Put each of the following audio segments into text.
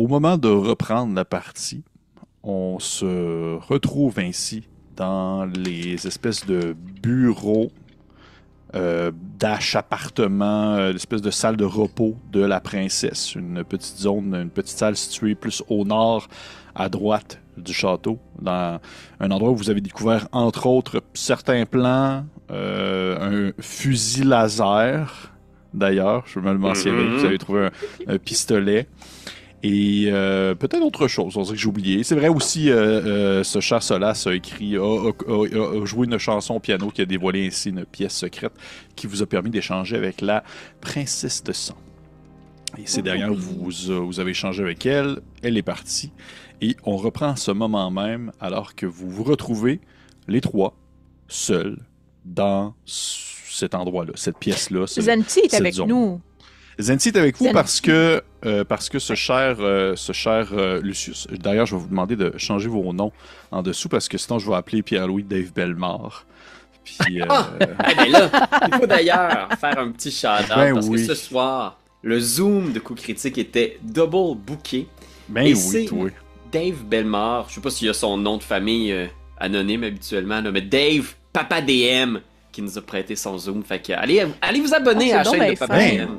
Au moment de reprendre la partie, on se retrouve ainsi dans les espèces de bureaux appartements, l'espèce de salle de repos de la princesse. Une petite zone, une petite salle située plus au nord, à droite du château, dans un endroit où vous avez découvert, entre autres, certains plans, un fusil laser, d'ailleurs, je veux me le mentionner, vous avez trouvé un pistolet. Et peut-être autre chose, on dirait que j'ai oublié. C'est vrai aussi, ce cher Solas a joué une chanson au piano qui a dévoilé ainsi une pièce secrète qui vous a permis d'échanger avec la princesse de sang. Et c'est derrière vous avez échangé avec elle, elle est partie. Et on reprend ce moment même alors que vous vous retrouvez, les trois, seuls, dans cet endroit-là, cette pièce-là. Zanti est avec nous. Zanti est avec vous parce que ce cher Lucius. D'ailleurs, je vais vous demander de changer vos noms en dessous parce que sinon, je vais appeler Pierre-Louis Dave Bellemare. Puis, ben là, il faut d'ailleurs faire un petit shout-out parce que ce soir, le Zoom de Coup Critique était double booké. Ben et oui, c'est toi. Dave Bellemare, je sais pas s'il a son nom de famille anonyme habituellement, là, mais Dave, Papa DM, qui nous a prêté son Zoom. Fait que allez vous abonner à la chaîne de Papa DM.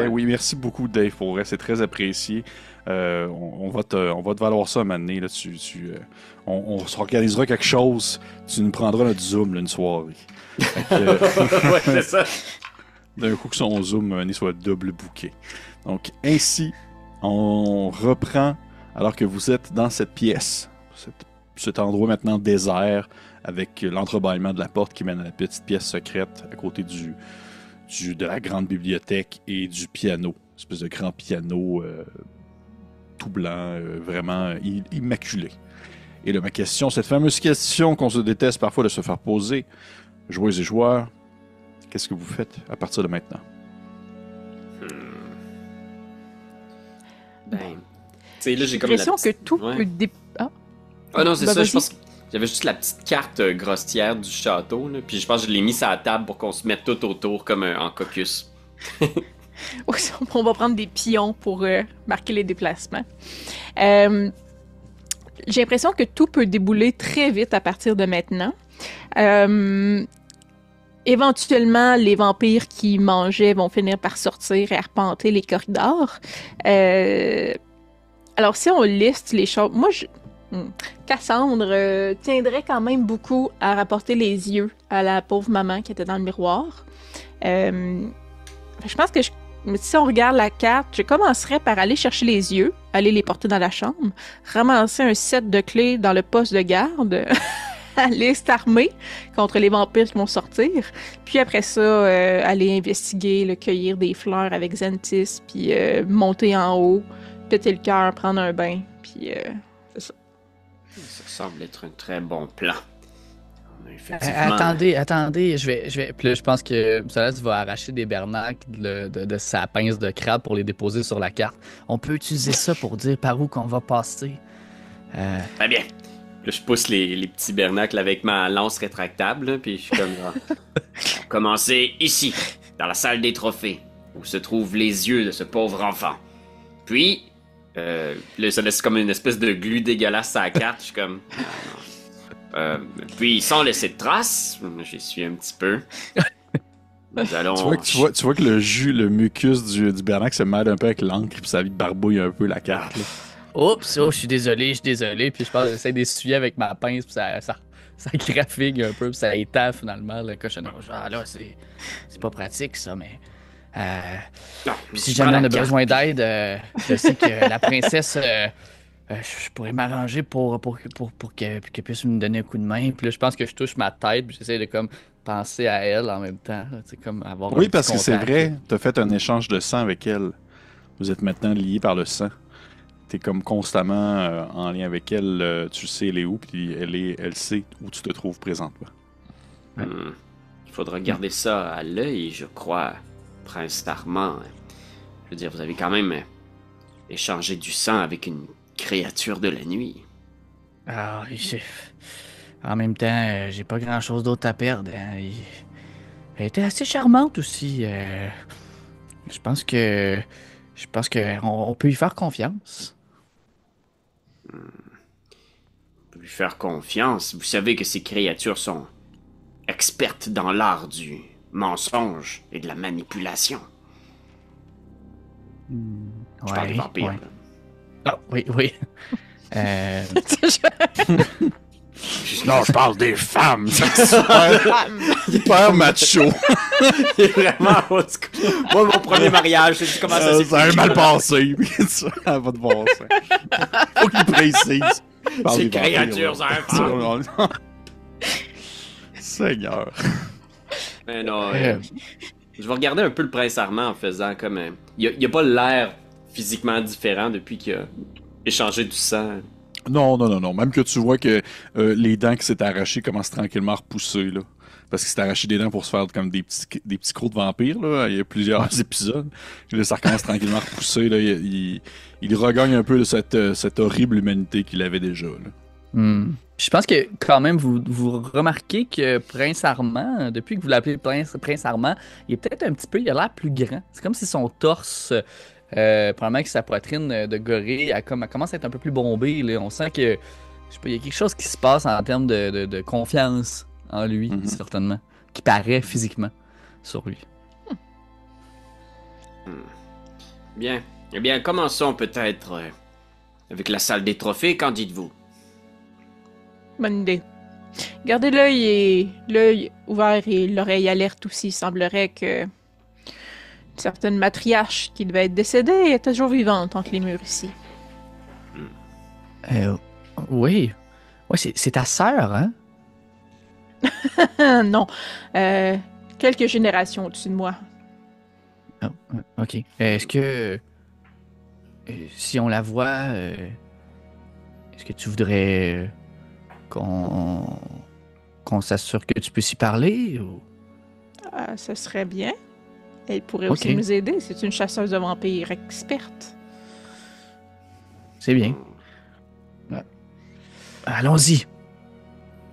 Oui, merci beaucoup Dave, pour vrai, c'est très apprécié. On va te valoir ça un moment donné. Là, on s'organisera quelque chose, tu nous prendras notre Zoom là, une soirée. Ouais, c'est ça. D'un coup que son Zoom un soit double booké. Donc ainsi, on reprend alors que vous êtes dans cette pièce, cet endroit maintenant désert, avec l'entrebâillement de la porte qui mène à la petite pièce secrète à côté de la grande bibliothèque et du piano. Une espèce de grand piano tout blanc, vraiment immaculé. Et là, ma question, cette fameuse question qu'on se déteste parfois de se faire poser, joueuses et joueurs, qu'est-ce que vous faites à partir de maintenant? Ben, tu sais, là, j'ai comme l'impression que tout peut Ah non, c'est ça, je pense que j'avais juste la petite carte grossière du château, là, puis je pense que je l'ai mis sur la table pour qu'on se mette tout autour comme en caucus. On va prendre des pions pour marquer les déplacements. J'ai l'impression que tout peut débouler très vite à partir de maintenant. Éventuellement, les vampires qui mangeaient vont finir par sortir et arpenter les corridors. Alors, si on liste les choses... Moi, Cassandre tiendrait quand même beaucoup à rapporter les yeux à la pauvre maman qui était dans le miroir. Je pense que si on regarde la carte, je commencerais par aller chercher les yeux, aller les porter dans la chambre, ramasser un set de clés dans le poste de garde, aller s'armer contre les vampires qui vont sortir, puis après ça, aller investiguer, cueillir des fleurs avec Xanthis, puis monter en haut, péter le cœur, prendre un bain, puis c'est ça. Ça semble être un très bon plan. Effectivement. Attendez, je vais. Puis là, je pense que Solas va arracher des bernacles de sa pince de crabe pour les déposer sur la carte. On peut utiliser ça pour dire par où qu'on va passer. Très bien. Là, je pousse les petits bernacles avec ma lance rétractable, là, puis je suis comme... On va commencer ici, dans la salle des trophées, où se trouvent les yeux de ce pauvre enfant. Puis, là, ça laisse comme une espèce de glu dégueulasse à la carte, je suis comme... puis, sans laisser de traces, j'y suis un petit peu. Nous allons... Tu vois que le jus, le mucus du bernac se mêle un peu avec l'encre, puis ça barbouille un peu la carte. Là. Oups, je suis désolé. Puis je pense que j'essaie d'essuyer avec ma pince, puis ça graphique un peu, puis ça étale finalement le cochonneau. Ah là, c'est pas pratique ça, mais... Puis si jamais on a besoin d'aide, je sais que la princesse... je pourrais m'arranger pour qu'elle puisse me donner un coup de main. Puis là, je pense que je touche ma tête, puis j'essaie de comme penser à elle en même temps. Comme avoir oui, parce que c'est vrai, t'as fait un échange de sang avec elle. Vous êtes maintenant liés par le sang. T'es comme constamment en lien avec elle. Tu sais elle est où, puis elle sait où tu te trouves présentement. Il faudra garder ça à l'œil, je crois, Prince Tarmant. Je veux dire, vous avez quand même échangé du sang avec une créature de la nuit. Ah, en même temps, j'ai pas grand-chose d'autre à perdre. Hein. Elle était assez charmante aussi. Je pense que on peut y faire confiance. peut lui faire confiance. Vous savez que ces créatures sont expertes dans l'art du mensonge et de la manipulation. Je parle des vampires. Ouais. Ah, oui, oui. Non, je parle des femmes. Super macho. Il est vraiment... Moi, mon premier mariage, je sais comment ça s'est Ça a mal passé. Ça va de bon sens. Faut qu'il précise. Ces créatures infâmes. Seigneur. Mais non, je vais regarder un peu le prince Armand en faisant comme... Il a pas l'air physiquement différent depuis qu'il a échangé du sang. Non. Même que tu vois que les dents qui s'étaient arrachées commencent tranquillement à repousser, là. Parce qu'il s'est arraché des dents pour se faire comme des petits crocs de vampire, là. Il y a plusieurs épisodes. Là, ça recommence tranquillement à repousser, là. Il regagne un peu de cette horrible humanité qu'il avait déjà, là. Je pense que quand même, vous remarquez que Prince Armand, depuis que vous l'appelez Prince Armand, il est peut-être un petit peu, il a l'air plus grand. C'est comme si son torse, probablement que sa poitrine de gorille, elle commence à être un peu plus bombée, là. On sent que, je sais pas, il y a quelque chose qui se passe en termes de confiance en lui, certainement, qui paraît physiquement sur lui. Bien. Eh bien, commençons peut-être avec la salle des trophées, qu'en dites-vous? Bonne idée. Gardez l'œil ouvert et l'oreille alerte aussi. Il semblerait que une certaine matriarche qui devait être décédée est toujours vivante entre les murs ici. Oui. Ouais, c'est ta sœur, hein? Non. Quelques générations au-dessus de moi. Oh, ok. Est-ce que... si on la voit... est-ce que tu voudrais... qu'on s'assure que tu peux s'y parler ou... Ça serait bien. Elle pourrait aussi nous aider. C'est une chasseuse de vampires experte. C'est bien. Allons-y.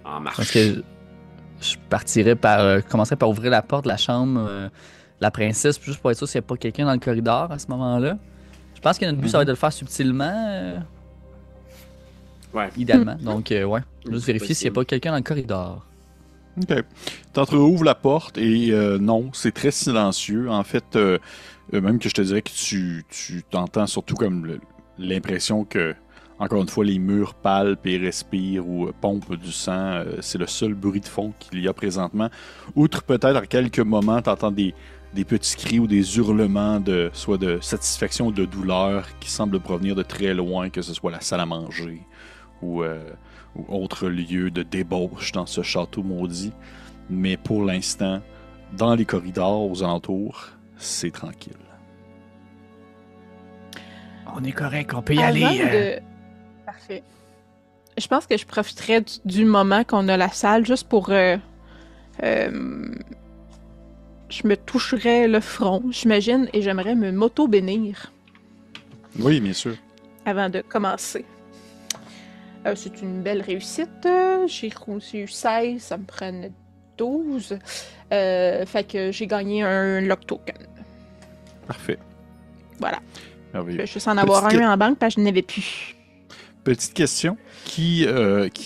En marche. Parce que je partirais commencerais par ouvrir la porte de la chambre de la princesse, juste pour être sûr s'il n'y a pas quelqu'un dans le corridor à ce moment-là. Je pense que notre but, ça va être de le faire subtilement. Ouais. Idéalement. Donc, ouais. Juste vérifier s'il n'y a pas quelqu'un dans le corridor. OK. T'entre-ouvres la porte et non, c'est très silencieux. En fait, même que je te dirais que tu t'entends surtout comme l'impression que, encore une fois, les murs palpent et respirent ou pompent du sang. C'est le seul bruit de fond qu'il y a présentement. Outre peut-être à quelques moments, t'entends des petits cris ou des hurlements soit de satisfaction ou de douleur qui semblent provenir de très loin, que ce soit la salle à manger ou autre lieu de débauche dans ce château maudit. Mais pour l'instant, dans les corridors aux alentours, c'est tranquille. On est correct, on peut y aller. Parfait. Je pense que je profiterais du moment qu'on a la salle juste pour... je me toucherais le front, j'imagine, et j'aimerais me m'auto-bénir. Oui, bien sûr. Avant de commencer. C'est une belle réussite. J'ai eu 16, ça me prenait 12. Fait que j'ai gagné un lock token. Parfait. Voilà. Merveilleux. Je vais juste en avoir un en banque parce que je n'avais plus. Petite question. Qui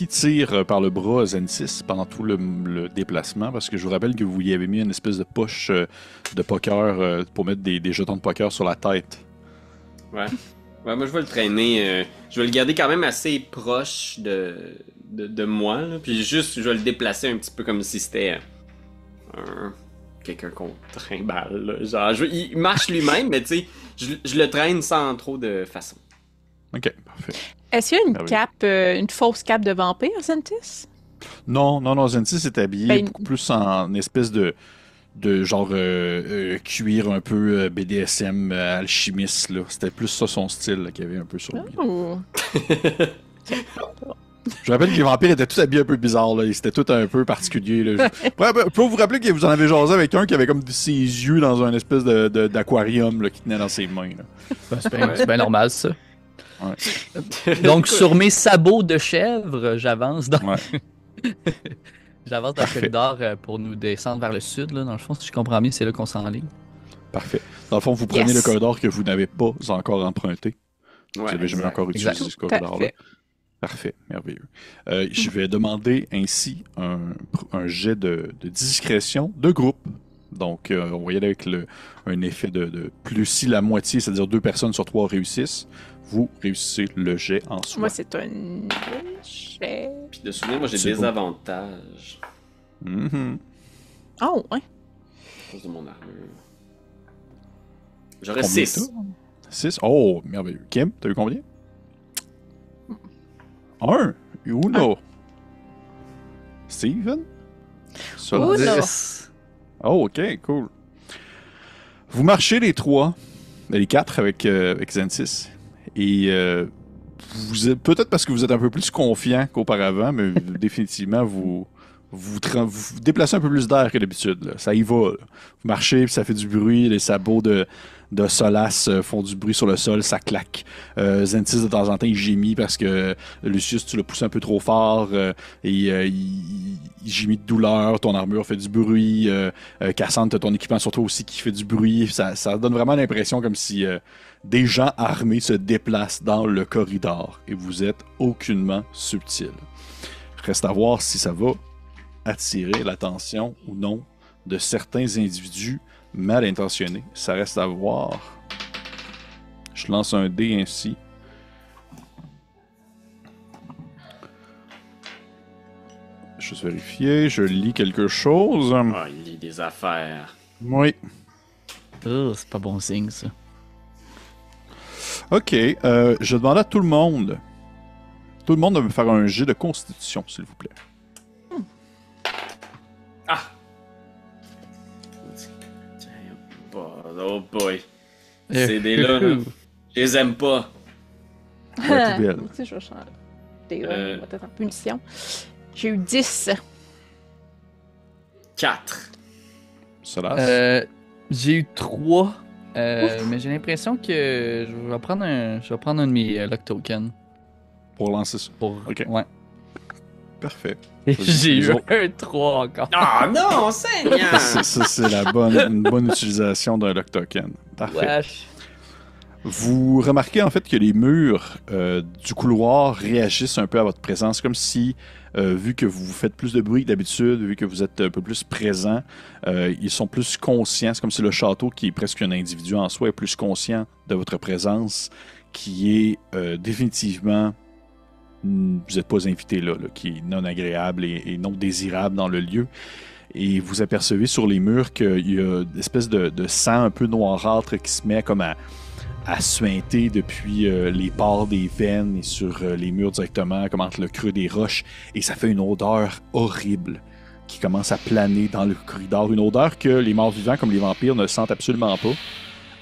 tire par le bras Zentis pendant tout le déplacement? Parce que je vous rappelle que vous y avez mis une espèce de poche de poker pour mettre des jetons de poker sur la tête. Ouais. Ouais, moi je vais le traîner. Je vais le garder quand même assez proche de moi. Là, puis juste, je vais le déplacer un petit peu comme si c'était quelqu'un qu'on trimballe. Là. Genre, il marche lui-même, mais tu sais, je le traîne sans trop de façon. Ok, parfait. Est-ce qu'il y a une cape, une fausse cape de vampire, Zentis? Non, Zentis est habillé beaucoup plus en espèce de genre cuir un peu BDSM alchimiste. Là. C'était plus ça son style là, qu'il y avait un peu sur lui. Oh. Je rappelle que les vampires étaient tous habillés un peu bizarres. Là. Ils étaient tous un peu particuliers. Là. Je peux vous rappeler que vous en avez jasé avec un qui avait comme ses yeux dans un espèce d'aquarium là, qu'il tenait dans ses mains. Là. C'est bien normal, ça. Ouais. Donc, sur mes sabots de chèvre, j'avance dans... J'avance dans le corridor pour nous descendre vers le sud. Là. Dans le fond, si je comprends bien, c'est là qu'on s'enligne. Parfait. Dans le fond, vous prenez le corridor que vous n'avez pas encore emprunté. Vous Ouais, n'avez jamais exact. encore utilisé Exact. ce Tout à corridor-là. fait. Parfait, merveilleux. Je vais demander ainsi un jet de discrétion de groupe. Donc, on va y aller avec un effet de plus si la moitié, c'est-à-dire 2 personnes sur 3 réussissent, vous réussissez le jet en soi. Moi, c'est un jet. Puis de souvenir, moi j'ai C'est des beau. avantages Mhm. Oh, ouais. à cause de mon armure. J'aurais Combien 6. t'as? 6? Oh, merveilleux. Kim, t'as eu combien? 1. Uno. Steven? Ça, Uno. 10. Oh, ok, cool. Vous marchez les 3, les 4 avec Xantis, et vous êtes, peut-être parce que vous êtes un peu plus confiant qu'auparavant, mais définitivement, vous déplacez un peu plus d'air que d'habitude. Là. Ça y va. Là. Vous marchez, puis ça fait du bruit, les sabots de Solas font du bruit sur le sol, ça claque. Xantis, de temps en temps, il gémit parce que Lucius, tu l'as poussé un peu trop fort, il gémit de douleur, ton armure fait du bruit, Cassandre, t'as ton équipement sur toi aussi qui fait du bruit. Ça donne vraiment l'impression comme si des gens armés se déplacent dans le corridor et vous êtes aucunement subtil. Reste à voir si ça va attirer l'attention ou non de certains individus mal intentionnés. Ça reste à voir. Je lance un dé ainsi. Je vais vérifier. Je lis quelque chose. Ah, il lit des affaires. Oui. Oh, c'est pas bon signe, ça. Ok. Je demande à tout le monde. Tout le monde de me faire un jet de constitution, s'il vous plaît. Ah! Oh boy. C'est des là, là. Je les aime pas. La poubelle. Tu sais, je vais changer. T'es Euh. peut-être en punition. J'ai eu 10. 4. Solas. J'ai eu 3, mais j'ai l'impression que je vais prendre un de mes lock tokens. Pour lancer ça. Pour... Ok. Ouais. Parfait. Et Vas-y, j'ai les eu autres. un 3 encore. Ah non, Seigneur! Ça, c'est une bonne utilisation d'un lock token. Parfait. Wesh. Vous remarquez en fait que les murs du couloir réagissent un peu à votre présence, comme si, vu que vous faites plus de bruit que d'habitude, vu que vous êtes un peu plus présent, ils sont plus conscients. C'est comme si le château, qui est presque un individu en soi, est plus conscient de votre présence, qui est définitivement, vous n'êtes pas invité là, qui est non agréable et non désirable dans le lieu. Et vous apercevez sur les murs qu'il y a une espèce de sang un peu noirâtre qui se met comme à suinter depuis les pores des veines et sur les murs directement, comme entre le creux des roches. Et ça fait une odeur horrible qui commence à planer dans le corridor. Une odeur que les morts vivants, comme les vampires, ne sentent absolument pas.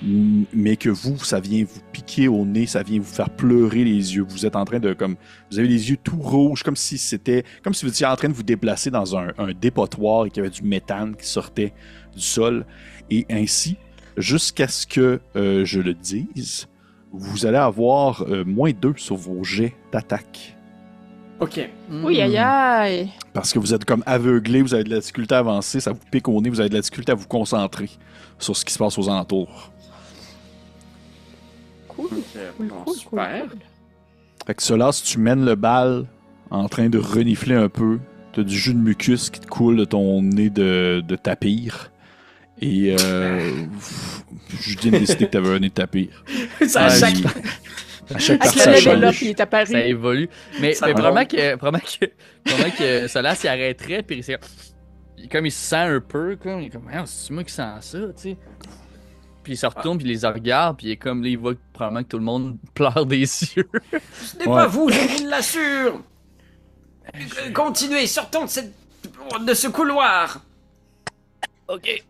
Mais que vous, ça vient vous piquer au nez, ça vient vous faire pleurer les yeux. Vous êtes en train de, comme, vous avez les yeux tout rouges, comme si vous étiez en train de vous déplacer dans un dépotoir et qu'il y avait du méthane qui sortait du sol. Et ainsi, jusqu'à ce que je le dise, vous allez avoir -2 sur vos jets d'attaque. Ok. Oui, aïe aïe. Parce que vous êtes comme aveuglé, vous avez de la difficulté à avancer, ça vous pique au nez, vous avez de la difficulté à vous concentrer sur ce qui se passe aux alentours. Cool. Bon, super. Fait que cela, si tu mènes le bal en train de renifler un peu, t'as du jus de mucus qui te coule de ton nez de tapir. Et Judine a décidé que t'avais un nez de tapir. Ça, Ah, chaque... À chaque Avec partie, le ça level up, change. il est apparu. Ça évolue. Mais Ça probablement que Solas il arrêterait, puis comme il se sent un peu, comme, il est comme, ah, c'est moi qui sens ça, tu sais. Puis il se retourne, puis il les regarde, puis il est comme, là, il voit probablement que tout le monde pleure des yeux. Ce n'est pas vous, je vous l'assure. Continuez, sortons de ce couloir. Ok.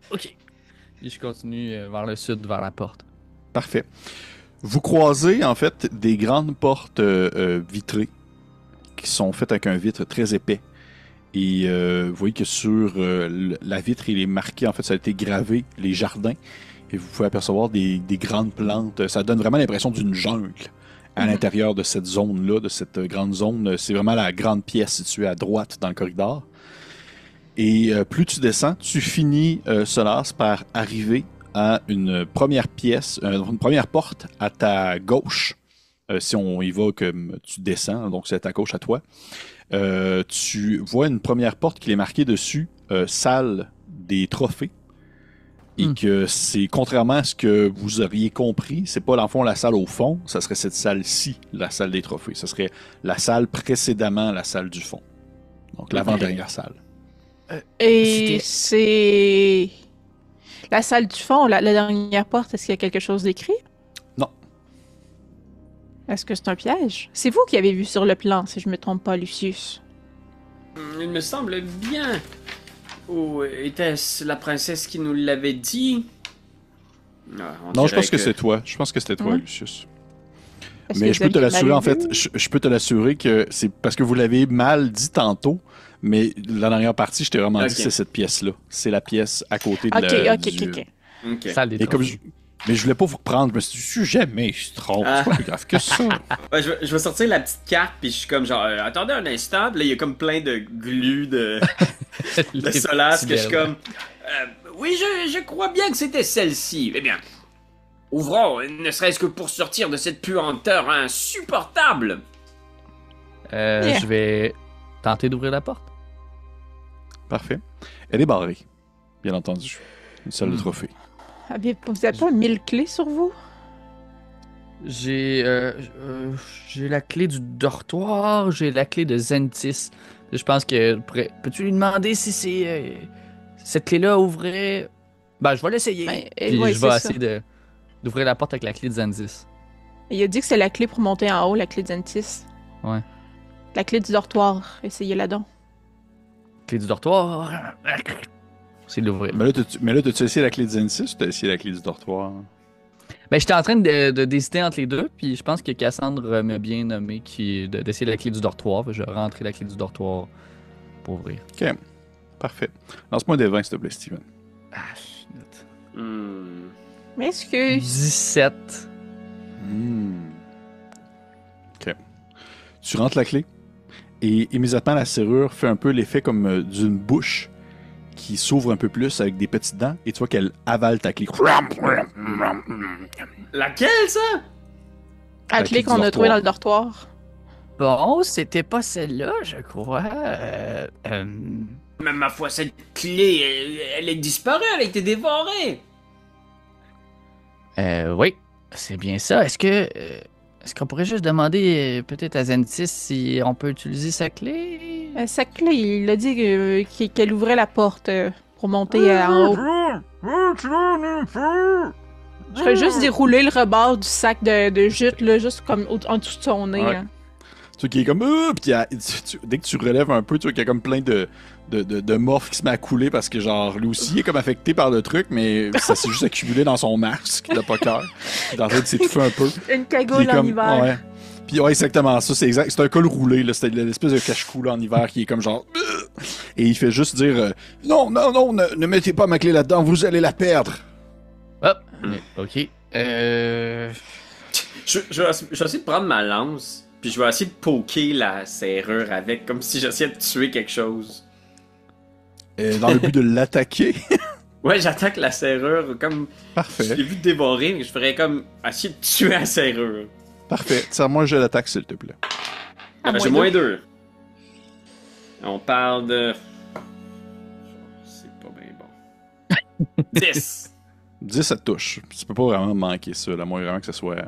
Puis je continue vers le sud, vers la porte. Parfait. Vous croisez en fait des grandes portes vitrées qui sont faites avec un vitre très épais. Et vous voyez que sur la vitre, il est marqué, en fait, ça a été gravé, les jardins. Et vous pouvez apercevoir des grandes plantes. Ça donne vraiment l'impression d'une jungle à l'intérieur de cette zone-là, de cette grande zone. C'est vraiment la grande pièce située à droite dans le corridor. Et plus tu descends, tu finis, Solas, par arriver à une première pièce, une première porte à ta gauche, si on y va comme tu descends, donc c'est à gauche à toi, tu vois une première porte qui est marquée dessus, salle des trophées. Et que c'est, contrairement à ce que vous auriez compris, c'est pas dans le fond la salle au fond, ça serait cette salle-ci, la salle des trophées. Ça serait la salle précédemment la salle du fond. Donc l'avant-dernière salle. Et c'est... La salle du fond, la dernière porte, est-ce qu'il y a quelque chose d'écrit? Non. Est-ce que c'est un piège? C'est vous qui avez vu sur le plan, si je me trompe pas, Lucius. Il me semble bien. Ou était-ce la princesse qui nous l'avait dit? Non, je pense que c'est toi. Je pense que c'était toi, Lucius. Est-ce Mais que je peux te vous avez l'assurer, mal en fait, vu? je peux te l'assurer que c'est parce que vous l'avez mal dit tantôt, mais la dernière partie, je t'ai vraiment dit que c'est cette pièce-là. C'est la pièce à côté de la... Ok. Ok. Salle des Et comme trophées. Mais je voulais pas vous reprendre, je me suis dit, je suis jamais, je trompe, c'est pas plus grave que ça. Ouais, je vais sortir la petite carte, puis je suis comme genre, attendez un instant, puis là il y a comme plein de glu de Solas, que je suis comme, oui, je crois bien que c'était celle-ci. Eh bien, ouvrons, ne serait-ce que pour sortir de cette puanteur insupportable. Yeah. Je vais tenter d'ouvrir la porte. Parfait. Elle est barrée, bien entendu. Une salle de trophée. Vous n'avez pas 1000 clés sur vous? J'ai la clé du dortoir, j'ai la clé de Zentis. Je pense que... Peux-tu lui demander si c'est... cette clé-là ouvrait... Ben, je vais l'essayer. Puis ouais, je vais c'est essayer d'ouvrir la porte avec la clé de Zentis. Il a dit que c'est la clé pour monter en haut, la clé de Zentis. Ouais. La clé du dortoir. Essayez-la donc. Clé du dortoir. C'est de l'ouvrir. Mais là, t'as-tu essayé la clé de Zensis ou t'as essayé la clé du dortoir? Ben, j'étais en train d'hésiter entre les deux, puis je pense que Cassandre m'a bien nommé d'essayer la clé du dortoir. Je vais rentrer la clé du dortoir pour ouvrir. Ok, parfait. Lance-moi des 20, s'il te plaît, Steven. Ah, shit. M'excuse. 17. Ok. Tu rentres la clé et immédiatement la serrure fait un peu l'effet comme d'une bouche qui s'ouvre un peu plus avec des petites dents et tu vois qu'elle avale ta clé. Laquelle, ça? La clé qu'on a trouvée dans le dortoir. Bon, c'était pas celle-là, je crois. Mais ma foi, cette clé, elle est disparue, elle a été dévorée. Oui, c'est bien ça. Est-ce qu'on pourrait juste demander peut-être à Zentis si on peut utiliser sa clé? Sa clé, il a dit qu'elle ouvrait la porte pour monter en haut. Je ferais juste dérouler le rebord du sac de jute, là, juste comme en dessous de son nez. Ouais. Là. Tu vois qu'il est comme... puis dès que tu relèves un peu, tu vois qu'il y a comme plein de morphes qui se met à couler parce que genre lui aussi il est comme affecté par le truc, mais ça s'est juste accumulé dans son masque de poker. Il est en train de s'étouffer un peu. Une Puis il cagoule est en comme- hiver. Ouais. Puis ouais, exactement ça, c'est exact. C'est un col roulé, là. C'était l'espèce de cache-cou là, en hiver qui est comme genre... Et il fait juste dire non, ne mettez pas ma clé là-dedans, vous allez la perdre. Hop, ok. Je vais essayer de prendre ma lance, puis je vais essayer de poker la serrure avec, comme si j'essayais de tuer quelque chose. Dans le but de l'attaquer. Ouais, j'attaque la serrure, comme... Je Parfait. l'ai vu dévorer, mais je ferais comme essayer de tuer la serrure. Parfait. Tire-moi un jet d'attaque, s'il te plaît. J'ai moins 2. On parle de... C'est pas bien bon. 10. 10, ça te touche. Tu peux pas vraiment manquer ça, à moins vraiment que ce soit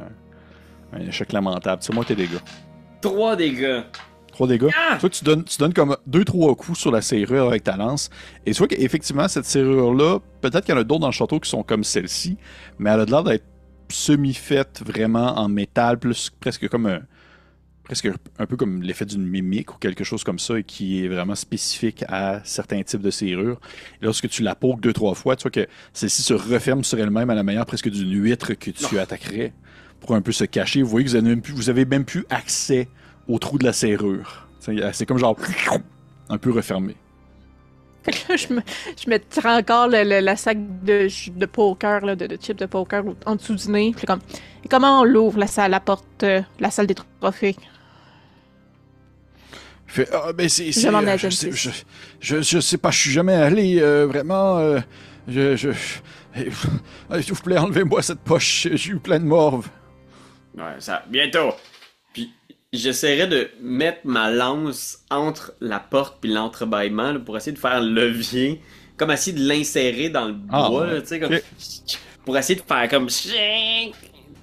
un échec lamentable. Tire-moi tes dégâts. 3 dégâts. 3 dégâts. Ah! Tu vois, tu donnes comme 2-3 coups sur la serrure avec ta lance. Et tu vois qu'effectivement, cette serrure-là, peut-être qu'il y en a d'autres dans le château qui sont comme celle-ci, mais elle a l'air d'être semi-faite vraiment en métal, plus presque comme presque un peu comme l'effet d'une mimique ou quelque chose comme ça, et qui est vraiment spécifique à certains types de serrures. Et lorsque tu la pokes 2-3 fois, tu vois que celle-ci se referme sur elle-même à la manière presque d'une huître que tu attaquerais pour un peu se cacher. Vous voyez que vous avez même plus accès au trou de la serrure. C'est comme genre un peu refermé. Fait que là, je me tire encore la sac de poker, là, de chips de poker en dessous du nez. Puis comme, et comment on l'ouvre, la porte, la salle des trophées? Fait, ben Je demande à je Zentis. sais pas, je suis jamais allé vraiment. S'il vous plaît, enlevez-moi cette poche, j'ai eu plein de morve. Ouais, ça, bientôt. Puis j'essaierai de mettre ma lance entre la porte puis l'entrebâillement là, pour essayer de faire le levier, comme essayer de l'insérer dans le bois, là, tu sais, comme pour essayer de faire comme, tu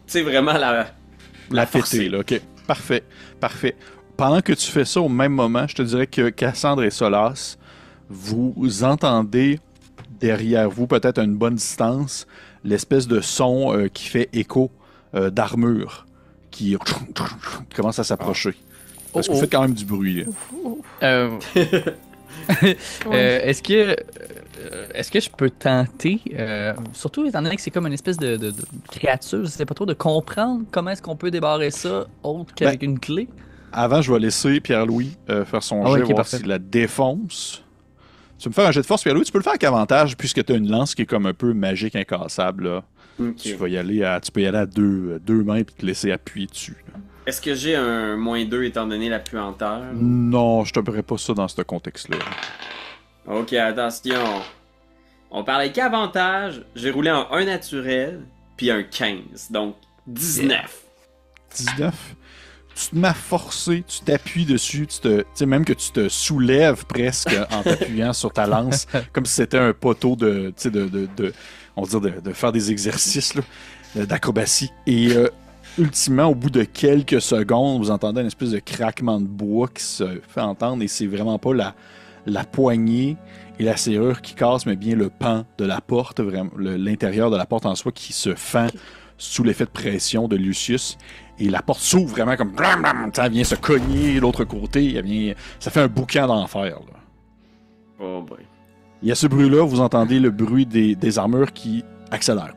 sais, vraiment La forcer. fêter, là, ok. Parfait, parfait. Pendant que tu fais ça au même moment, je te dirais que Cassandre et Solas, vous entendez derrière vous, peut-être à une bonne distance, l'espèce de son qui fait écho d'armure qui commence à s'approcher. Parce que vous faites quand même du bruit. Là. Est-ce que je peux tenter, surtout étant donné que c'est comme une espèce de créature, je sais pas trop, de comprendre comment est-ce qu'on peut débarrer ça autre qu'avec une clé? Avant, je vais laisser Pierre-Louis faire son jet, voir parfait. s'il la défonce. Tu veux me faire un jet de force, Pierre-Louis? Tu peux le faire avec avantage, puisque tu as une lance qui est comme un peu magique, incassable. Là. Ok. Tu peux y aller à deux mains et te laisser appuyer dessus. Là. Est-ce que j'ai un -2 étant donné la puanteur? Non, je te ferai pas ça dans ce contexte-là. Ok, attention. On parlait qu'avantage, j'ai roulé en 1 naturel, puis un 15, donc 19. 19. Tu te mets à forcer, tu t'appuies dessus, tu sais, même que tu te soulèves presque en t'appuyant sur ta lance, comme si c'était un poteau de on va dire de faire des exercices là, d'acrobatie. Et ultimement, au bout de quelques secondes, vous entendez une espèce de craquement de bois qui se fait entendre et c'est vraiment pas la poignée et la serrure qui casse, mais bien le pan de la porte, vraiment l'intérieur de la porte en soi qui se fend sous l'effet de pression de Lucius. Et la porte s'ouvre vraiment comme... blam, blam, elle vient se cogner de l'autre côté. Ça fait un boucan d'enfer. Là. Oh boy. Il y a ce bruit-là, vous entendez le bruit des armures qui accélèrent.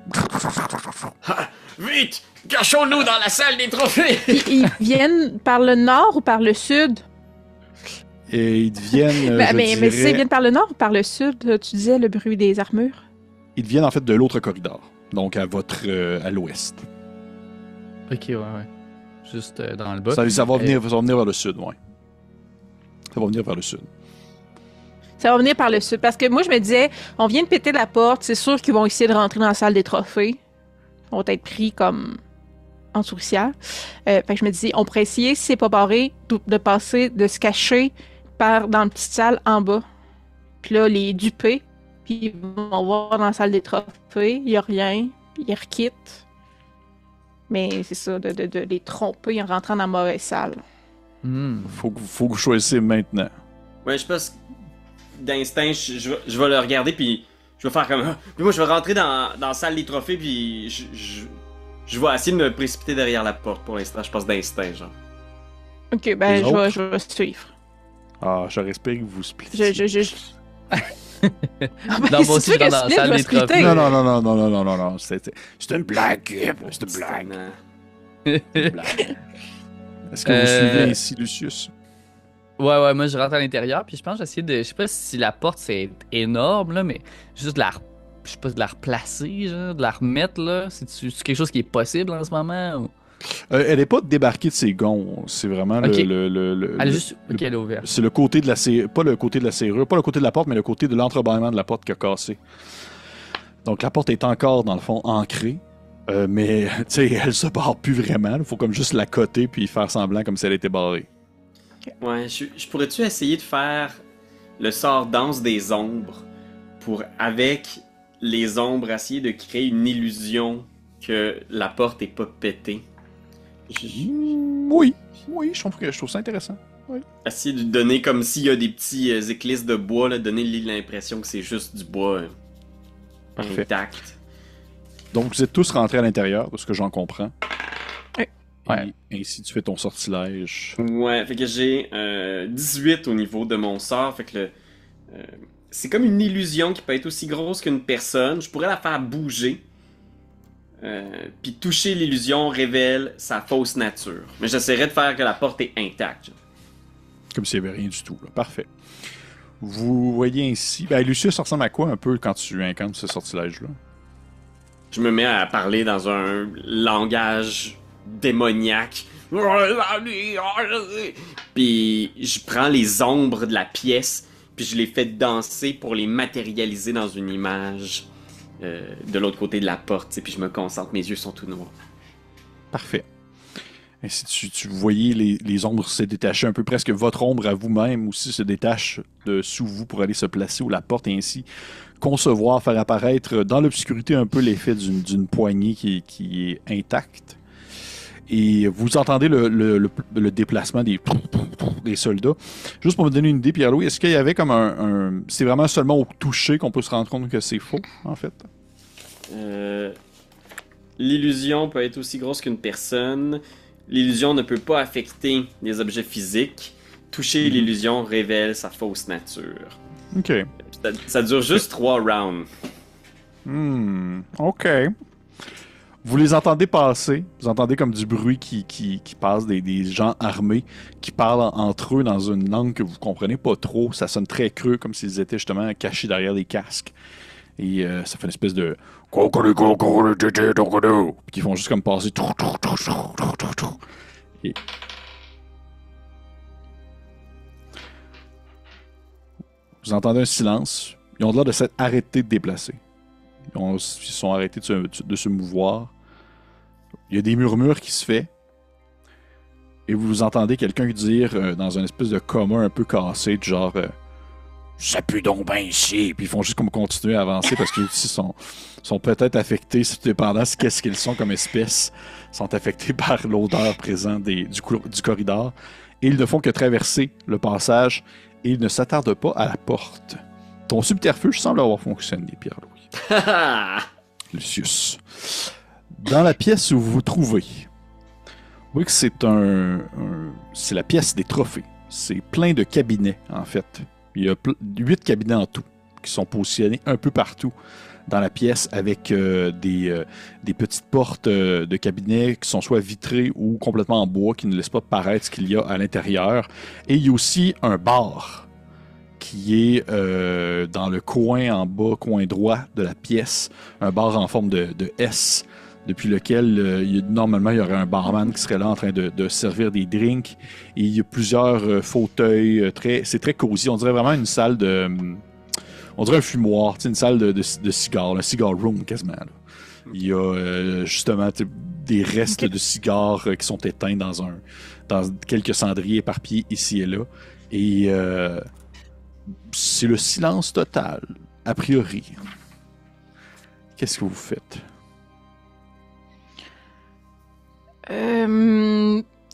Ha! Vite! Cachons-nous dans la salle des trophées! Puis ils viennent par le nord ou par le sud? Et ils deviennent, mais s'ils viennent par le nord ou par le sud, tu disais le bruit des armures? Ils viennent en fait de l'autre corridor. Donc à l'ouest. Ok, ouais. Juste dans le bas. Ça va venir vers le sud, ouais. Ça va venir vers le sud. Ça va venir par le sud. Parce que moi, je me disais, on vient de péter la porte, c'est sûr qu'ils vont essayer de rentrer dans la salle des trophées. Ils vont être pris comme en souricière. Fait que je me disais, on pourrait essayer, si c'est pas barré, de passer, de se cacher dans la petite salle en bas. Puis là, les duper, puis ils vont voir dans la salle des trophées, il y a rien, puis ils requittent. Mais c'est ça, de les tromper en rentrant dans la mauvaise salle. Faut que vous choisissiez maintenant. Ouais, je pense d'instinct, je vais le regarder, puis je vais faire comme... Puis moi, je vais rentrer dans la salle des trophées, puis je vais essayer de me précipiter derrière la porte pour l'instant. Je pense d'instinct, genre. Ok, ben Les je vais suivre. Ah, je respecte que vous splittez. Non, moi aussi, je rentre dans la salle des trophées. Non. C'est une blague. C'est une blague. Une blague. Est-ce que vous suivez ici, Lucius? Ouais, moi je rentre à l'intérieur, puis je pense que j'essaie de... Je sais pas si la porte c'est énorme, là, mais juste de la replacer, genre, de la remettre, là. C'est quelque chose qui est possible en ce moment? Ou... Elle n'est pas débarquée de ses gonds. C'est vraiment okay. Elle est juste... Ok, elle est ouverte. C'est le côté de la serrure, pas le côté de la serrure, pas le côté de la porte, mais le côté de l'entrebâillement de la porte qui a cassé. Donc la porte est encore, dans le fond, ancrée. Mais, tu sais, elle se barre plus vraiment. Il faut comme juste la coter puis faire semblant comme si elle était barrée. Ouais, je pourrais-tu essayer de faire le sort danse des ombres pour, avec les ombres, essayer de créer une illusion que la porte est pas pétée? Oui, je trouve ça intéressant. Oui. Essayer de donner comme s'il y a des petits éclisses de bois, là, donner l'impression que c'est juste du bois Parfait. Intact. Donc vous êtes tous rentrés à l'intérieur, de ce que j'en comprends. Ouais. Et ainsi tu fais ton sortilège. Ouais, fait que j'ai 18 au niveau de mon sort, fait que c'est comme une illusion qui peut être aussi grosse qu'une personne. Je pourrais la faire bouger. Puis toucher l'illusion révèle sa fausse nature. Mais j'essaierai de faire que la porte est intacte. Comme s'il n'y avait rien du tout. Là. Parfait. Vous voyez ainsi... Ben, Lucius, ça ressemble à quoi un peu quand tu incantes ce sortilège-là? Je me mets à parler dans un langage démoniaque. Puis je prends les ombres de la pièce, puis je les fais danser pour les matérialiser dans une image de l'autre côté de la porte. Puis je me concentre, mes yeux sont tout noirs. Parfait. Ainsi, tu voyez les ombres se détacher un peu, presque votre ombre à vous-même aussi se détache de sous vous pour aller se placer où la porte et ainsi concevoir, faire apparaître dans l'obscurité un peu l'effet d'une poignée qui est intacte. Et vous entendez le déplacement des soldats. Juste pour me donner une idée, Pierre-Louis, est-ce qu'il y avait comme c'est vraiment seulement au toucher qu'on peut se rendre compte que c'est faux, en fait? L'illusion peut être aussi grosse qu'une personne. L'illusion ne peut pas affecter les objets physiques. Toucher l'illusion révèle sa fausse nature. OK. Ça dure juste 3 rounds. OK. Vous les entendez passer. Vous entendez comme du bruit qui passe, des gens armés qui parlent entre eux dans une langue que vous comprenez pas trop. Ça sonne très creux, comme s'ils étaient justement cachés derrière des casques. Et ça fait une espèce de... Puis qui font juste comme passer... Et... Vous entendez un silence. Ils ont l'air de s'être arrêtés de déplacer. Ils sont arrêtés de se mouvoir. Il y a des murmures qui se font. Et vous entendez quelqu'un dire dans une espèce de coma un peu cassé, du genre ça pue donc bien ici. Puis ils font juste comme continuer à avancer parce qu'ils aussi sont peut-être affectés, dépendant de qu'est-ce qu'ils sont comme espèce, sont affectés par l'odeur présente du corridor. Et ils ne font que traverser le passage et ils ne s'attardent pas à la porte. Ton subterfuge semble avoir fonctionné, Pierre-Louis. Lucius. Dans la pièce où vous vous trouvez, vous voyez que c'est la pièce des trophées. C'est plein de cabinets, en fait. Il y a 8 cabinets en tout qui sont positionnés un peu partout dans la pièce avec des petites portes de cabinets qui sont soit vitrées ou complètement en bois qui ne laissent pas paraître ce qu'il y a à l'intérieur. Et il y a aussi un bar qui est dans le coin en bas, coin droit de la pièce. Un bar en forme de S, depuis lequel normalement il y aurait un barman qui serait là en train de servir des drinks. Et il y a plusieurs fauteuils. C'est très cosy. On dirait vraiment une salle de... On dirait un fumoir, une salle de cigares, un cigar room quasiment. Là. Il y a justement des restes de cigares qui sont éteints dans quelques cendriers éparpillés ici et là. Et c'est le silence total, a priori. Qu'est-ce que vous faites?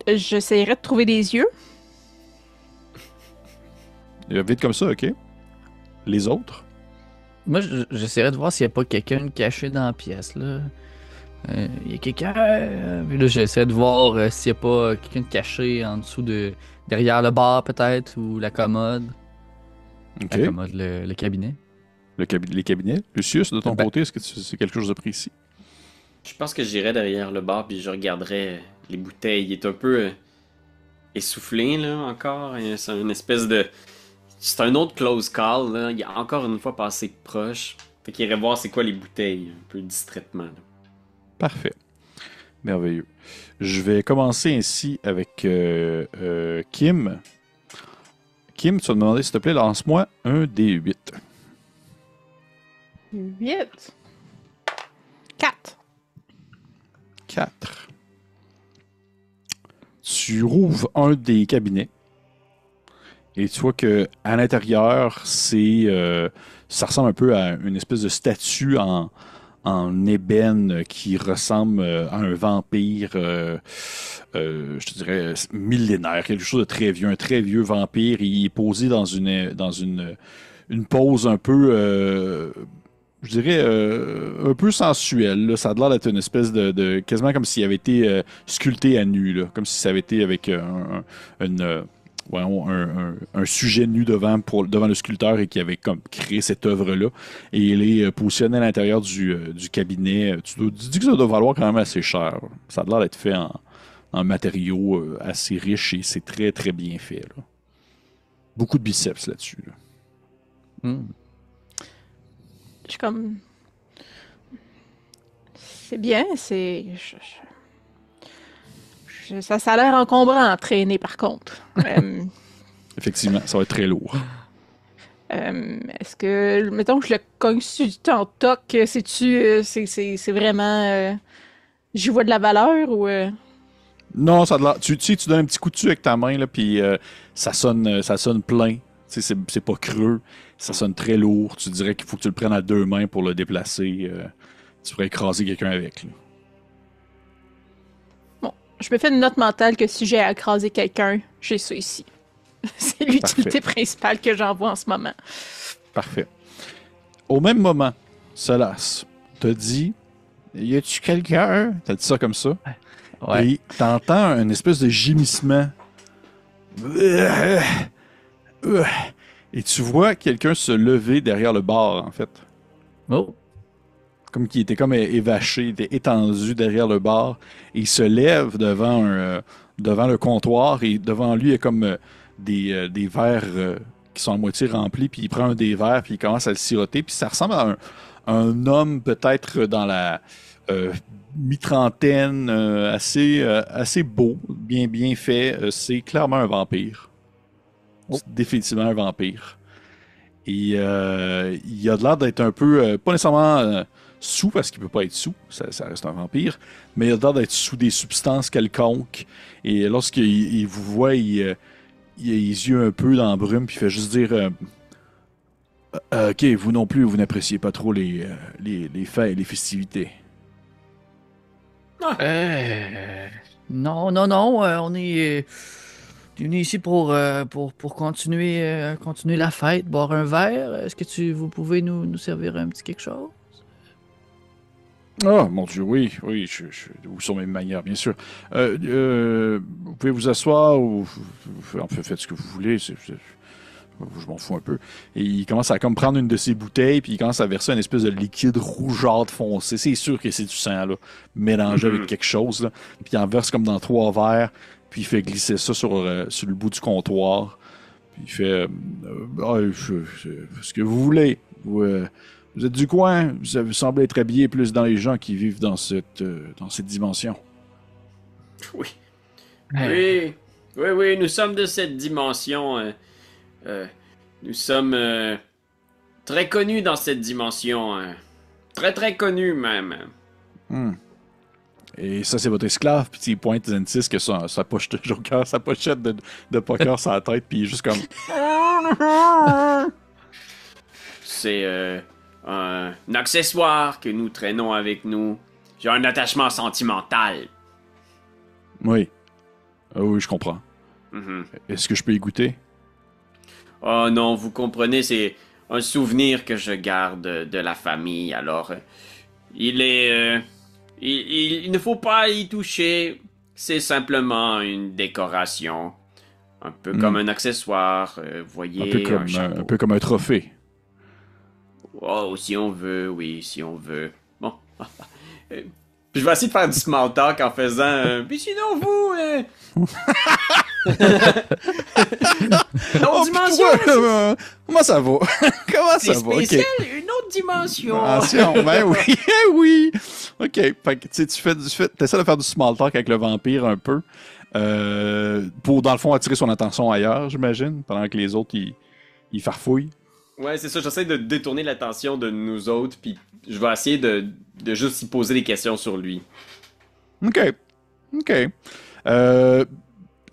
J'essaierai de trouver des yeux. Vite comme ça, ok. Les autres? Moi, j'essaierais de voir s'il n'y a pas quelqu'un caché dans la pièce, là. Il y a quelqu'un... Puis là, j'essaie de voir s'il n'y a pas quelqu'un caché en dessous derrière le bar, peut-être, ou la commode. Ok. La commode, le cabinet. Les cabinets? Lucius, de ton côté, est-ce que c'est quelque chose de précis? Je pense que j'irais derrière le bar puis je regarderais les bouteilles. Il est un peu essoufflé, là, encore. C'est une espèce de... C'est un autre close call, là. Il est encore une fois passé proche. Fait qu'il irait voir c'est quoi les bouteilles, un peu distraitement, là. Parfait. Merveilleux. Je vais commencer ainsi avec Kim. Kim, tu vas me demander, s'il te plaît, lance-moi un des 8. 8. 4. 4. Tu rouvres un des cabinets et tu vois que à l'intérieur, ça ressemble un peu à une espèce de statue en ébène qui ressemble à un vampire, je te dirais, millénaire, quelque chose de très vieux, un très vieux vampire. Il est posé dans une pose un peu... je dirais un peu sensuel. Là. Ça a l'air d'être une espèce de quasiment comme s'il avait été sculpté à nu, là. Comme si ça avait été avec un sujet nu devant le sculpteur et qui avait comme créé cette œuvre-là. Et il est positionné à l'intérieur du cabinet. Tu dis que ça doit valoir quand même assez cher. Ça a l'air d'être fait en matériaux assez riches et c'est très très bien fait. Là. Beaucoup de biceps là-dessus. Là. Je suis comme... C'est bien, ça a l'air encombrant à traîner, par contre. Effectivement, ça va être très lourd. Est-ce que, mettons que je le cogne sur du temps toc, c'est vraiment... j'y vois de la valeur ou... Non, ça a de l'air- tu sais, tu donnes un petit coup dessus avec ta main, là, puis ça sonne plein. Tu sais, c'est pas creux. Ça sonne très lourd. Tu dirais qu'il faut que tu le prennes à deux mains pour le déplacer. Tu pourrais écraser quelqu'un avec. Là. Bon, je me fais une note mentale que si j'ai à écraser quelqu'un, j'ai ça ici. C'est l'utilité principale que j'envoie en ce moment. Parfait. Au même moment, Solas te dit y a-tu quelqu'un? T'as dit ça comme ça. Ouais. Et t'entends une espèce de gémissement. Et tu vois quelqu'un se lever derrière le bar, en fait. Oh. Comme qu'il était comme évaché, il était étendu derrière le bar. Et il se lève devant le comptoir. Et devant lui, il y a comme des verres qui sont à moitié remplis. Puis il prend un des verres, puis il commence à le siroter. Puis ça ressemble à un homme peut-être dans la mi-trentaine, assez beau, bien fait. C'est clairement un vampire. Oh. C'est définitivement un vampire. Et il a de l'air d'être un peu, pas nécessairement sous, parce qu'il peut pas être sous, ça reste un vampire, mais il a l'air d'être sous des substances quelconques. Et lorsqu'il vous voit, il a les yeux un peu dans la brume, puis il fait juste dire ok, vous non plus, vous n'appréciez pas trop les fêtes et les festivités. Non, on est venu ici pour continuer la fête, boire un verre. Est-ce que vous pouvez nous servir un petit quelque chose? Ah, mon Dieu, oui, ou sur mes manières, bien sûr. Vous pouvez vous asseoir ou en fait, faites ce que vous voulez. Je m'en fous un peu. Et il commence à comme prendre une de ses bouteilles, puis il commence à verser une espèce de liquide rougeâtre foncé. C'est sûr que c'est du sang, là, mélangé avec quelque chose. Là. Puis il en verse comme dans 3 verres, puis il fait glisser ça sur le bout du comptoir. Puis il fait ce que vous voulez. Vous êtes du coin, vous semblez être habillé plus dans les gens qui vivent dans cette dimension. Oui. Oui, nous sommes de cette dimension. Nous sommes très connus dans cette dimension. Très, très connus, même. Et ça, c'est votre esclave, puis il pointe Zentis que sa pochette de joker, sa pochette de poker sur la tête, puis il est juste comme... C'est un accessoire que nous traînons avec nous. J'ai un attachement sentimental. Oui. Oui, je comprends. Est-ce que je peux y goûter? Oh non, vous comprenez, c'est un souvenir que je garde de la famille, alors il ne faut pas y toucher, c'est simplement une décoration, un peu comme un accessoire, voyez, un peu comme un trophée. Oh, si on veut, oui, si on veut. Bon. Je vais essayer de faire du small talk en faisant. Puis sinon, vous. L'autre dimension. Comment ça va? Comment ça c'est va? spécial, une autre dimension. Ben oui, oui. Ok, fait que tu essaies de faire du small talk avec le vampire un peu. Pour, dans le fond, attirer son attention ailleurs, j'imagine, pendant que les autres, ils farfouillent. Ouais, c'est ça, j'essaie de détourner l'attention de nous autres, puis je vais essayer de juste y poser des questions sur lui. Ok.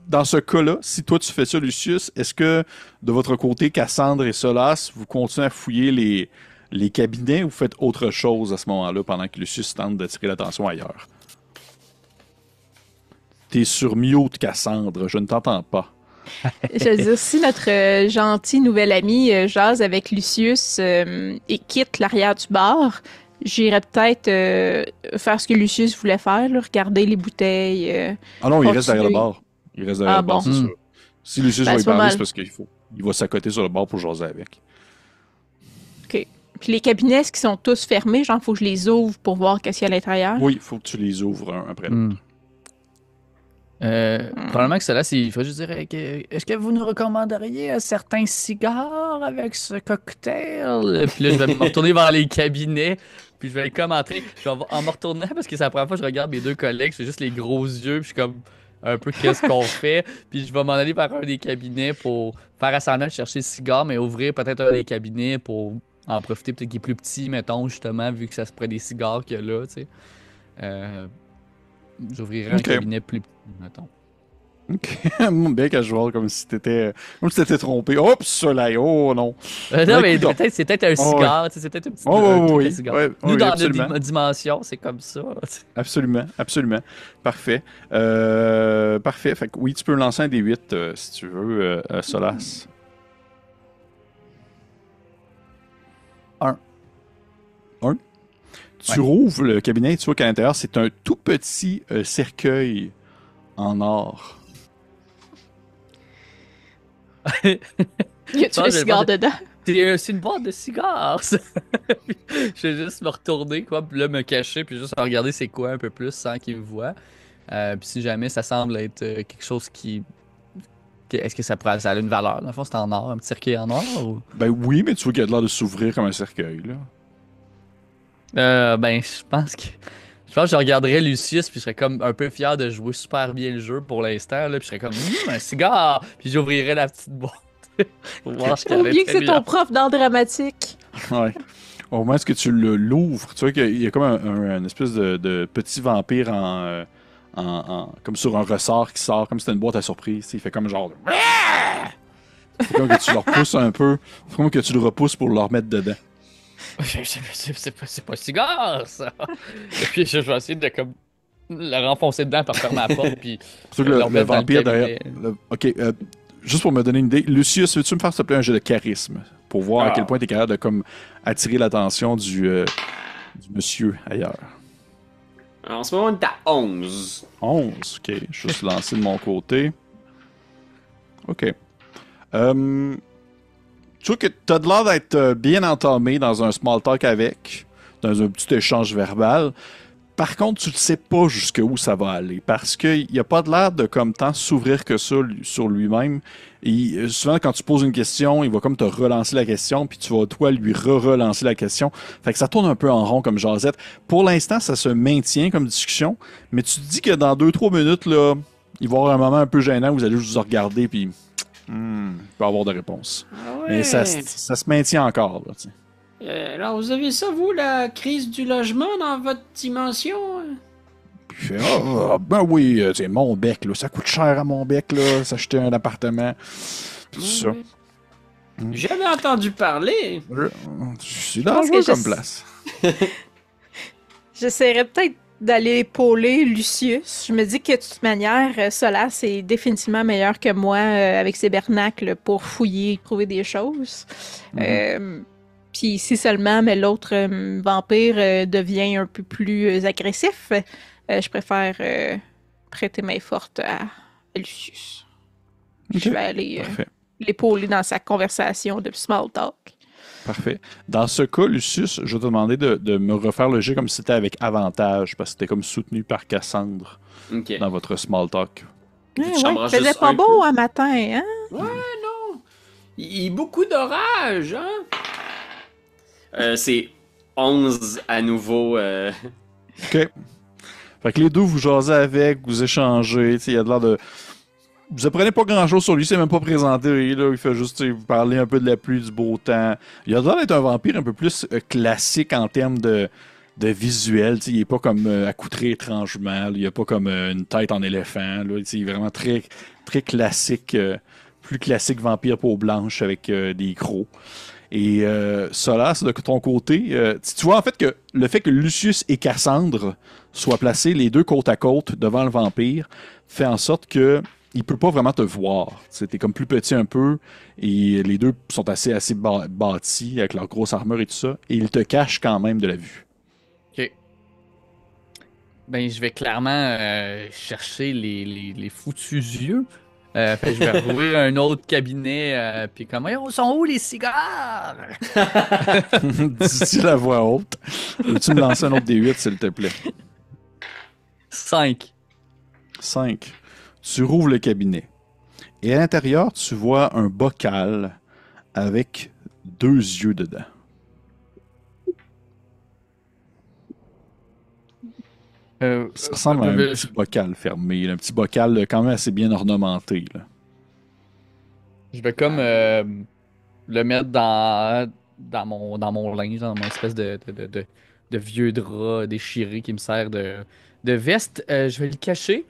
Dans ce cas-là, si toi tu fais ça, Lucius, est-ce que de votre côté, Cassandre et Solas, vous continuez à fouiller les cabinets ou vous faites autre chose à ce moment-là pendant que Lucius tente d'attirer l'attention ailleurs? T'es sur mute, Cassandre, je ne t'entends pas. Je veux dire, si notre gentil nouvel ami jase avec Lucius et quitte l'arrière du bar, j'irais peut-être faire ce que Lucius voulait faire, là, regarder les bouteilles. Ah non, il reste derrière le bar. Il reste derrière le bar, c'est sûr. Si Lucius va y parler, c'est parce qu'il faut. Il va s'accoter sur le bar pour jaser avec. OK. Puis les cabinets, est-ce qu'ils sont tous fermés? Genre, faut que je les ouvre pour voir qu'est-ce qu'il y a à l'intérieur? Oui, il faut que tu les ouvres un après l'autre. Probablement que cela, il faut juste dire est-ce que vous nous recommanderiez certains cigares avec ce cocktail? Puis là, je vais me retourner vers les cabinets, puis je vais comme entrer. En me retournant, parce que c'est la première fois que je regarde mes deux collègues, je fais juste les gros yeux, puis je suis comme un peu qu'est-ce qu'on fait. Puis je vais m'en aller vers un des cabinets pour faire assemblant de chercher le cigare, mais ouvrir peut-être un des cabinets pour en profiter, peut-être qu'il est plus petit, mettons, justement, vu que ça se prend des cigares qu'il y a là, tu sais. J'ouvrirais un cabinet plus petit, mettons. Ok, bien casual, comme si t'étais trompé. Hop, soleil, oh non. Non, mais écoute, peut-être c'est peut-être un oh, cigare, tu sais, c'est peut-être un petit Oh, un truc oui, à cigare. ouais, Nous, oui, dans absolument. notre dimension, c'est comme ça. Absolument, absolument. Parfait. Parfait. Fait que oui, tu peux me lancer un D8 si tu veux, Solas. Un. Tu rouvres le cabinet et tu vois qu'à l'intérieur, c'est un tout petit cercueil en or. Y a-tu Non, le je vais cigare pas- dedans? C'est une boîte de cigares, ça. Je vais juste me retourner, quoi, puis là, me cacher, puis juste regarder c'est quoi un peu plus sans qu'ils me voient. Puis si jamais ça semble être quelque chose Est-ce que ça a une valeur? Dans le fond, c'est en or, un petit cercueil en or? Ou... Ben oui, mais tu vois qu'il a l'air de s'ouvrir comme un cercueil, là. Ben, je pense que. Je pense que je regarderais Lucius, puis je serais comme un peu fier de jouer super bien le jeu pour l'instant, là, puis je serais comme, un cigare! Puis j'ouvrirais la petite boîte. Pour voir ce qu'il y J'ai avait oublié que c'est ton dedans. prof d'art dramatique. Ouais. Au moment où tu l'ouvres, tu vois qu'il y a comme un espèce de petit vampire comme sur un ressort qui sort, comme si c'était une boîte à surprise. Il fait comme genre. C'est comme que tu le repousses un peu. C'est comme que tu le repousses pour le remettre dedans. C'est pas un cigare, ça! Et puis je vais essayer de comme le renfoncer dedans par faire ma porte, puis Surtout que le le remettre dans le vampire cabinet. derrière. Ok, juste pour me donner une idée, Lucius, veux-tu me faire s'il te plaît un jeu de charisme pour voir à quel point tu es capable de comme attirer l'attention du monsieur ailleurs. En ce moment, on est à 11. 11, ok. Je vais juste lancer de mon côté. Ok. Tu vois que tu as de l'air d'être bien entamé dans un small talk avec, dans un petit échange verbal. Par contre, tu ne sais pas jusqu'où ça va aller parce qu'il n'y a pas de l'air de comme tant s'ouvrir que ça sur lui-même. Et souvent, quand tu poses une question, il va comme te relancer la question, puis tu vas, toi, lui relancer la question. Fait que ça tourne un peu en rond comme jasette. Pour l'instant, ça se maintient comme discussion, mais tu te dis que dans 2-3 minutes, là, il va y avoir un moment un peu gênant où vous allez juste vous regarder, puis il peut y avoir de réponse. Ah ouais. Mais ça se maintient encore, là, tu sais. Alors, vous avez ça, vous, la crise du logement dans votre dimension? Puis il fait ben oui, c'est mon bec, là. Ça coûte cher à mon bec, là, s'acheter un appartement. Tout ça. J'ai jamais entendu parler. C'est pense dangereux que je comme sais. place. J'essaierais peut-être d'aller épauler Lucius. Je me dis que de toute manière, Solas est définitivement meilleur que moi avec ses bernacles pour fouiller, trouver des choses. Puis si seulement mais l'autre vampire devient un peu plus agressif, je préfère prêter main forte à Lucius. Ok, Je vais aller Parfait. l'épauler dans sa conversation de small talk. Parfait. Dans ce cas, Lucius, je vais te demander de me refaire le jeu comme si c'était avec avantage, parce que c'était comme soutenu par Cassandre Ok. dans votre small talk. Ouais, chambre faisait juste pas un beau peu. un matin, hein? Il y a beaucoup d'orage, hein? C'est 11 à nouveau. OK. Fait que les deux, vous jasez avec, vous échangez, tu sais, il y a de l'air de... Vous apprenez pas grand-chose sur lui, il s'est même pas présenté, là, il fait juste tu sais, vous parler un peu de la pluie, du beau temps. Il a l'air d'être un vampire un peu plus classique en termes de visuel, tu sais, il est pas comme accoutré étrangement, là, il a pas comme une tête en éléphant, là, tu sais, il est vraiment très, très classique, plus classique vampire peau blanche avec des crocs. Et Solas, de ton côté, tu vois en fait que le fait que Lucius et Cassandre soient placés les deux côte à côte devant le vampire fait en sorte que il peut pas vraiment te voir. T'es comme plus petit un peu et les deux sont assez bâtis avec leur grosse armure et tout ça et ils te cachent quand même de la vue. Ok. Ben, je vais clairement chercher les foutus yeux. Fait que je vais rouvrir un autre cabinet, puis comme, oh, sont où les cigares? Dis-tu la voix haute. Peux-tu me lancer un autre D8 s'il te plaît? 5. 5. Tu rouvres le cabinet. Et à l'intérieur, tu vois un bocal avec 2 yeux dedans. Ça ressemble à un petit bocal fermé, là, un petit bocal quand même assez bien ornementé. Là. Je vais comme le mettre dans mon linge, dans mon espèce de vieux drap déchiré qui me sert de de veste, je vais le cacher.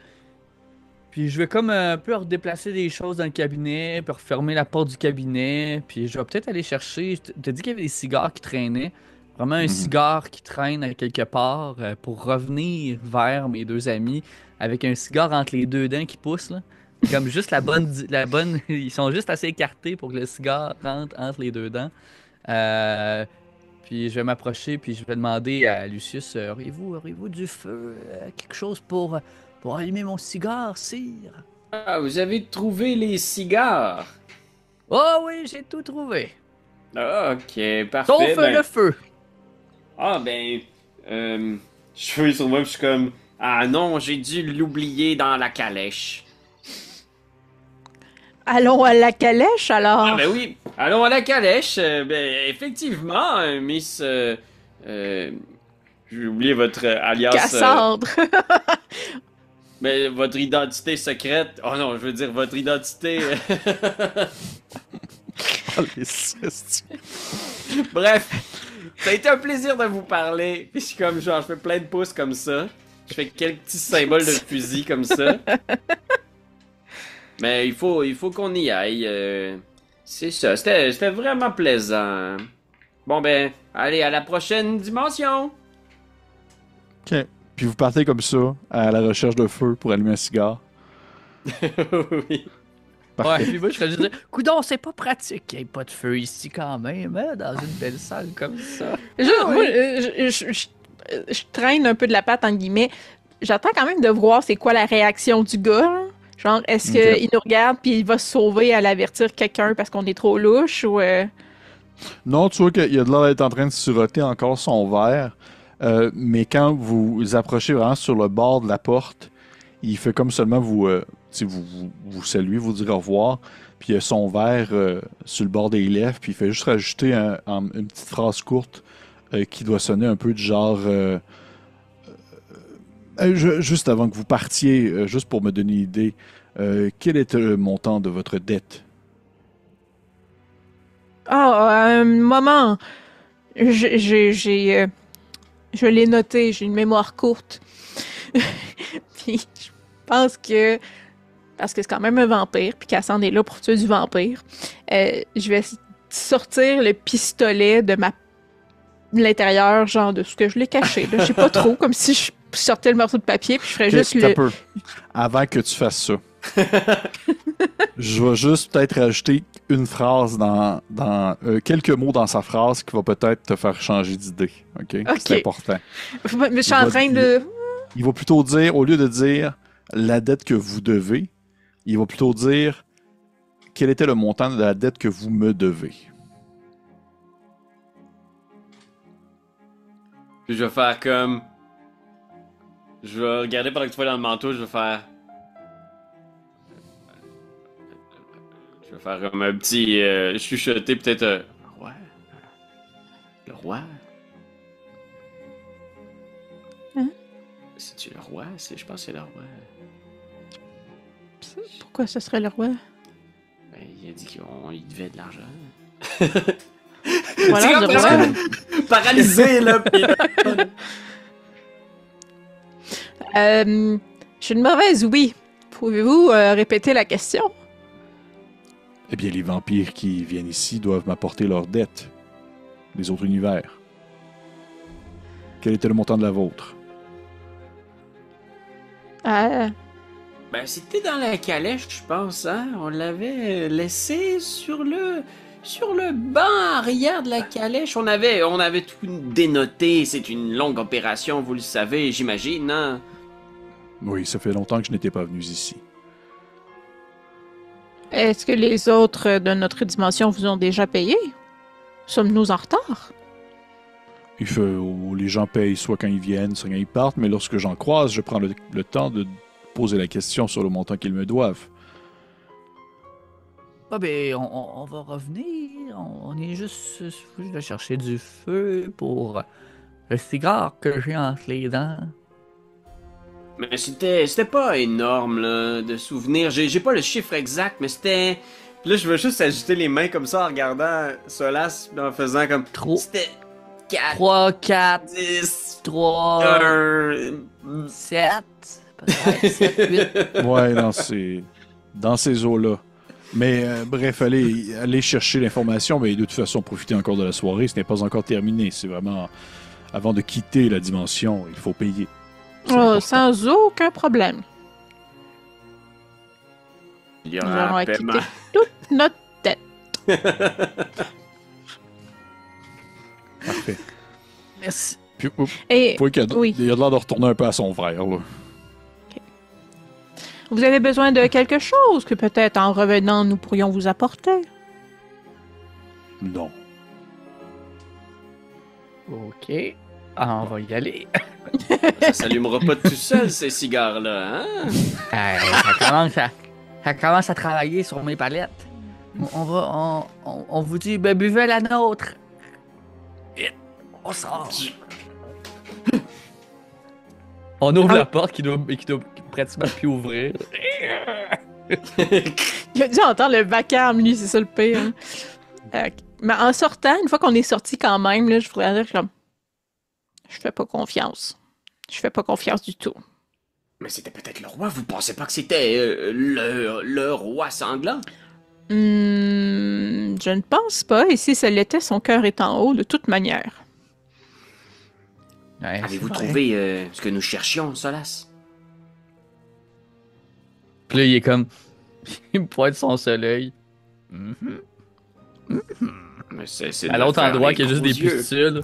Puis je vais comme un peu redéplacer des choses dans le cabinet, puis refermer la porte du cabinet. Puis je vais peut-être aller chercher. Je t'ai dit qu'il y avait des cigares qui traînaient. Vraiment un cigare qui traîne à quelque part pour revenir vers mes deux amis avec un cigare entre les deux dents qui pousse là. Comme juste la bonne. Ils sont juste assez écartés pour que le cigare rentre entre les deux dents. Puis je vais m'approcher puis je vais demander à Lucius, auriez-vous du feu, quelque chose pour allumer mon cigare, sire? Ah, vous avez trouvé les cigares. Oh oui, j'ai tout trouvé. Ah, ok, parfait. Sauf le feu. Ah, je suis sur moi, je suis comme... Ah non, j'ai dû l'oublier dans la calèche. Allons à la calèche, alors. Ah ben oui, allons à la calèche. Effectivement, Miss... j'ai oublié votre alias... Cassandre. Mais votre identité secrète... Oh non, je veux dire votre identité... Oh, les cestes. Bref, ça a été un plaisir de vous parler. Puis je suis comme genre, je fais plein de pouces comme ça. Je fais quelques petits symboles de fusil comme ça. Mais il faut qu'on y aille. C'est ça, c'était vraiment plaisant. Bon ben, allez, à la prochaine dimension. OK. Puis vous partez comme ça, à la recherche de feu pour allumer un cigare. Oui. Parfait. Ouais, puis moi je serais juste dire, coudonc, c'est pas pratique qu'il n'y ait pas de feu ici quand même, hein, dans une belle salle comme ça. Moi, je traîne un peu de la patte, entre guillemets. J'attends quand même de voir c'est quoi la réaction du gars. Là. Genre, est-ce Ok. qu'il nous regarde puis il va se sauver à l'avertir quelqu'un parce qu'on est trop louche ou... Non, tu vois qu'il a de l'air d'être en train de siroter encore son verre. Mais quand vous approchez vraiment sur le bord de la porte, il fait comme seulement vous saluer, vous dire au revoir. Puis il a son verre sur le bord des lèvres, puis il fait juste rajouter une petite phrase courte qui doit sonner un peu du genre... juste avant que vous partiez, juste pour me donner une idée, quel est le montant de votre dette? Ah, un moment. Je l'ai noté, j'ai une mémoire courte. Puis je pense que... Parce que c'est quand même un vampire, puis Cassandre est là pour tuer du vampire. Je vais sortir le pistolet de l'intérieur, genre de ce que je l'ai caché. Là. Je sais pas trop, comme si je sortais le morceau de papier, puis je ferais juste Un peu. Avant que tu fasses ça, je vais juste peut-être rajouter une phrase quelques mots dans sa phrase qui va peut-être te faire changer d'idée. OK? C'est important. Mais je suis en train de... Il va plutôt dire, au lieu de dire la dette que vous devez, il va plutôt dire quel était le montant de la dette que vous me devez. Puis je vais faire comme... Je vais regarder pendant que tu vas dans le manteau, je vais faire comme un petit chuchoter peut-être... Le roi? Le roi? Hein? C'est-tu le roi? Je pense que c'est le roi. Pourquoi ce serait le roi? Ben, il a dit qu'il devait de l'argent. Voilà, c'est comme le roi. vraiment paralysé, là. Pis... Je suis une mauvaise oui. Pouvez-vous répéter la question? Eh bien, les vampires qui viennent ici doivent m'apporter leur dette. Les autres univers. Quel était le montant de la vôtre? Ben, c'était dans la calèche, je pense, hein? On l'avait laissé sur le banc arrière de la calèche. On avait tout dénoté. C'est une longue opération, vous le savez, j'imagine, hein? Oui, ça fait longtemps que je n'étais pas venu ici. Est-ce que les autres de notre dimension vous ont déjà payé? Sommes-nous en retard? Les gens payent soit quand ils viennent, soit quand ils partent, mais lorsque j'en croise, je prends le temps de poser la question sur le montant qu'ils me doivent. Ah ben, on va revenir. On est juste... Je vais chercher du feu pour le cigare que j'ai entre les dents. Mais c'était pas énorme, là, de souvenirs. J'ai pas le chiffre exact, mais c'était... Puis là, je veux juste ajouter les mains comme ça en regardant Solas, en faisant comme... Trop. C'était 4, 3, 4, 10, 3, 1... 7, peut-être 7, 8. Ouais, dans ces eaux-là. Mais bref, allez chercher l'information, mais de toute façon, profitez encore de la soirée. Ce n'est pas encore terminé. C'est vraiment... Avant de quitter la dimension, il faut payer. C'est important. Sans aucun problème. Il y Nous aura allons un acquitter paiement. toute notre dette. Parfait. Merci. Puis, Et il oui. y a de l'air de retourner un peu à son frère, là. vous avez besoin de quelque chose que peut-être en revenant, nous pourrions vous apporter. Non. OK. Ah, on va y aller. Ça s'allumera pas tout seul, ces cigares-là, hein? Ça commence à travailler sur mes palettes. On vous dit, ben, buvez la nôtre. Vite, on sort. On ouvre la porte qui doit pratiquement plus ouvrir. Il a dû entendre le vacarme, lui, c'est ça le pire. Hein. Mais en sortant, une fois qu'on est sorti quand même, là, je voudrais dire que je fais pas confiance. Je fais pas confiance du tout. Mais c'était peut-être le roi, vous pensez pas que c'était le roi sanglant? Je ne pense pas, et si ça l'était, son cœur est en haut de toute manière. Ouais, Avez-vous c'est vrai. trouvé ce que nous cherchions, Solas? Puis là, il est comme. Il me pointe son soleil. Mais c'est À de l'autre faire endroit, les qu'il y a juste des gros yeux. pustules.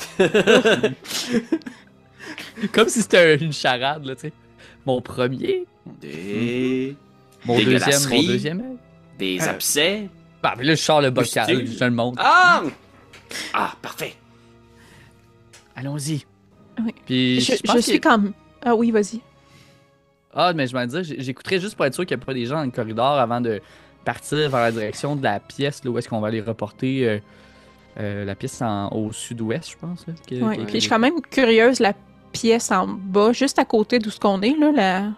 Comme si c'était une charade, là, tu sais. Mon premier, Des mon Dégueulasseries. deuxième œil. Des abcès. Bah, mais là, je sors le bocal, Pustules. je te le montre. Ah! Ah, parfait. Allons-y. Oui. Puis Je pense suis comme... Ah oui, vas-y. Ah, mais je m'en disais, j'écouterais juste pour être sûr qu'il n'y a pas des gens dans le corridor avant de partir vers la direction de la pièce, là, où est-ce qu'on va aller reporter la pièce au sud-ouest, je pense. Là, Oui, puis je suis quand même curieuse, la pièce en bas, juste à côté d'où ce qu'on est, là,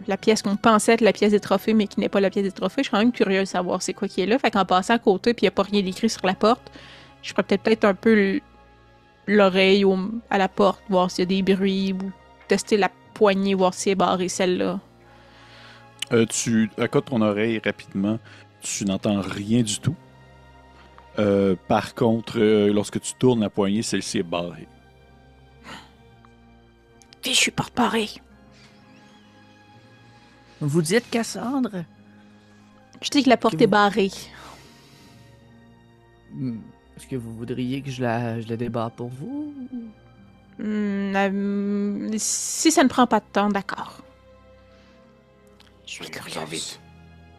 la pièce qu'on pensait être la pièce des trophées, mais qui n'est pas la pièce des trophées. Je suis quand même curieuse de savoir c'est quoi qui est là. Fait qu'en passant à côté, puis il n'y a pas rien d'écrit sur la porte, je ferais peut-être un peu l'oreille à la porte, voir s'il y a des bruits, ou tester la poignée, voir si elle est barrée, celle-là. Tu accotes ton oreille rapidement. Tu n'entends rien du tout. Par contre, lorsque tu tournes la poignée, celle-ci est barrée. Puis je suis porte-parée. Vous dites Cassandre? Je dis que la porte est barrée. Est-ce que vous voudriez que je la débarre pour vous? Si ça ne prend pas de temps, d'accord. Je suis Faisons curieuse. vite.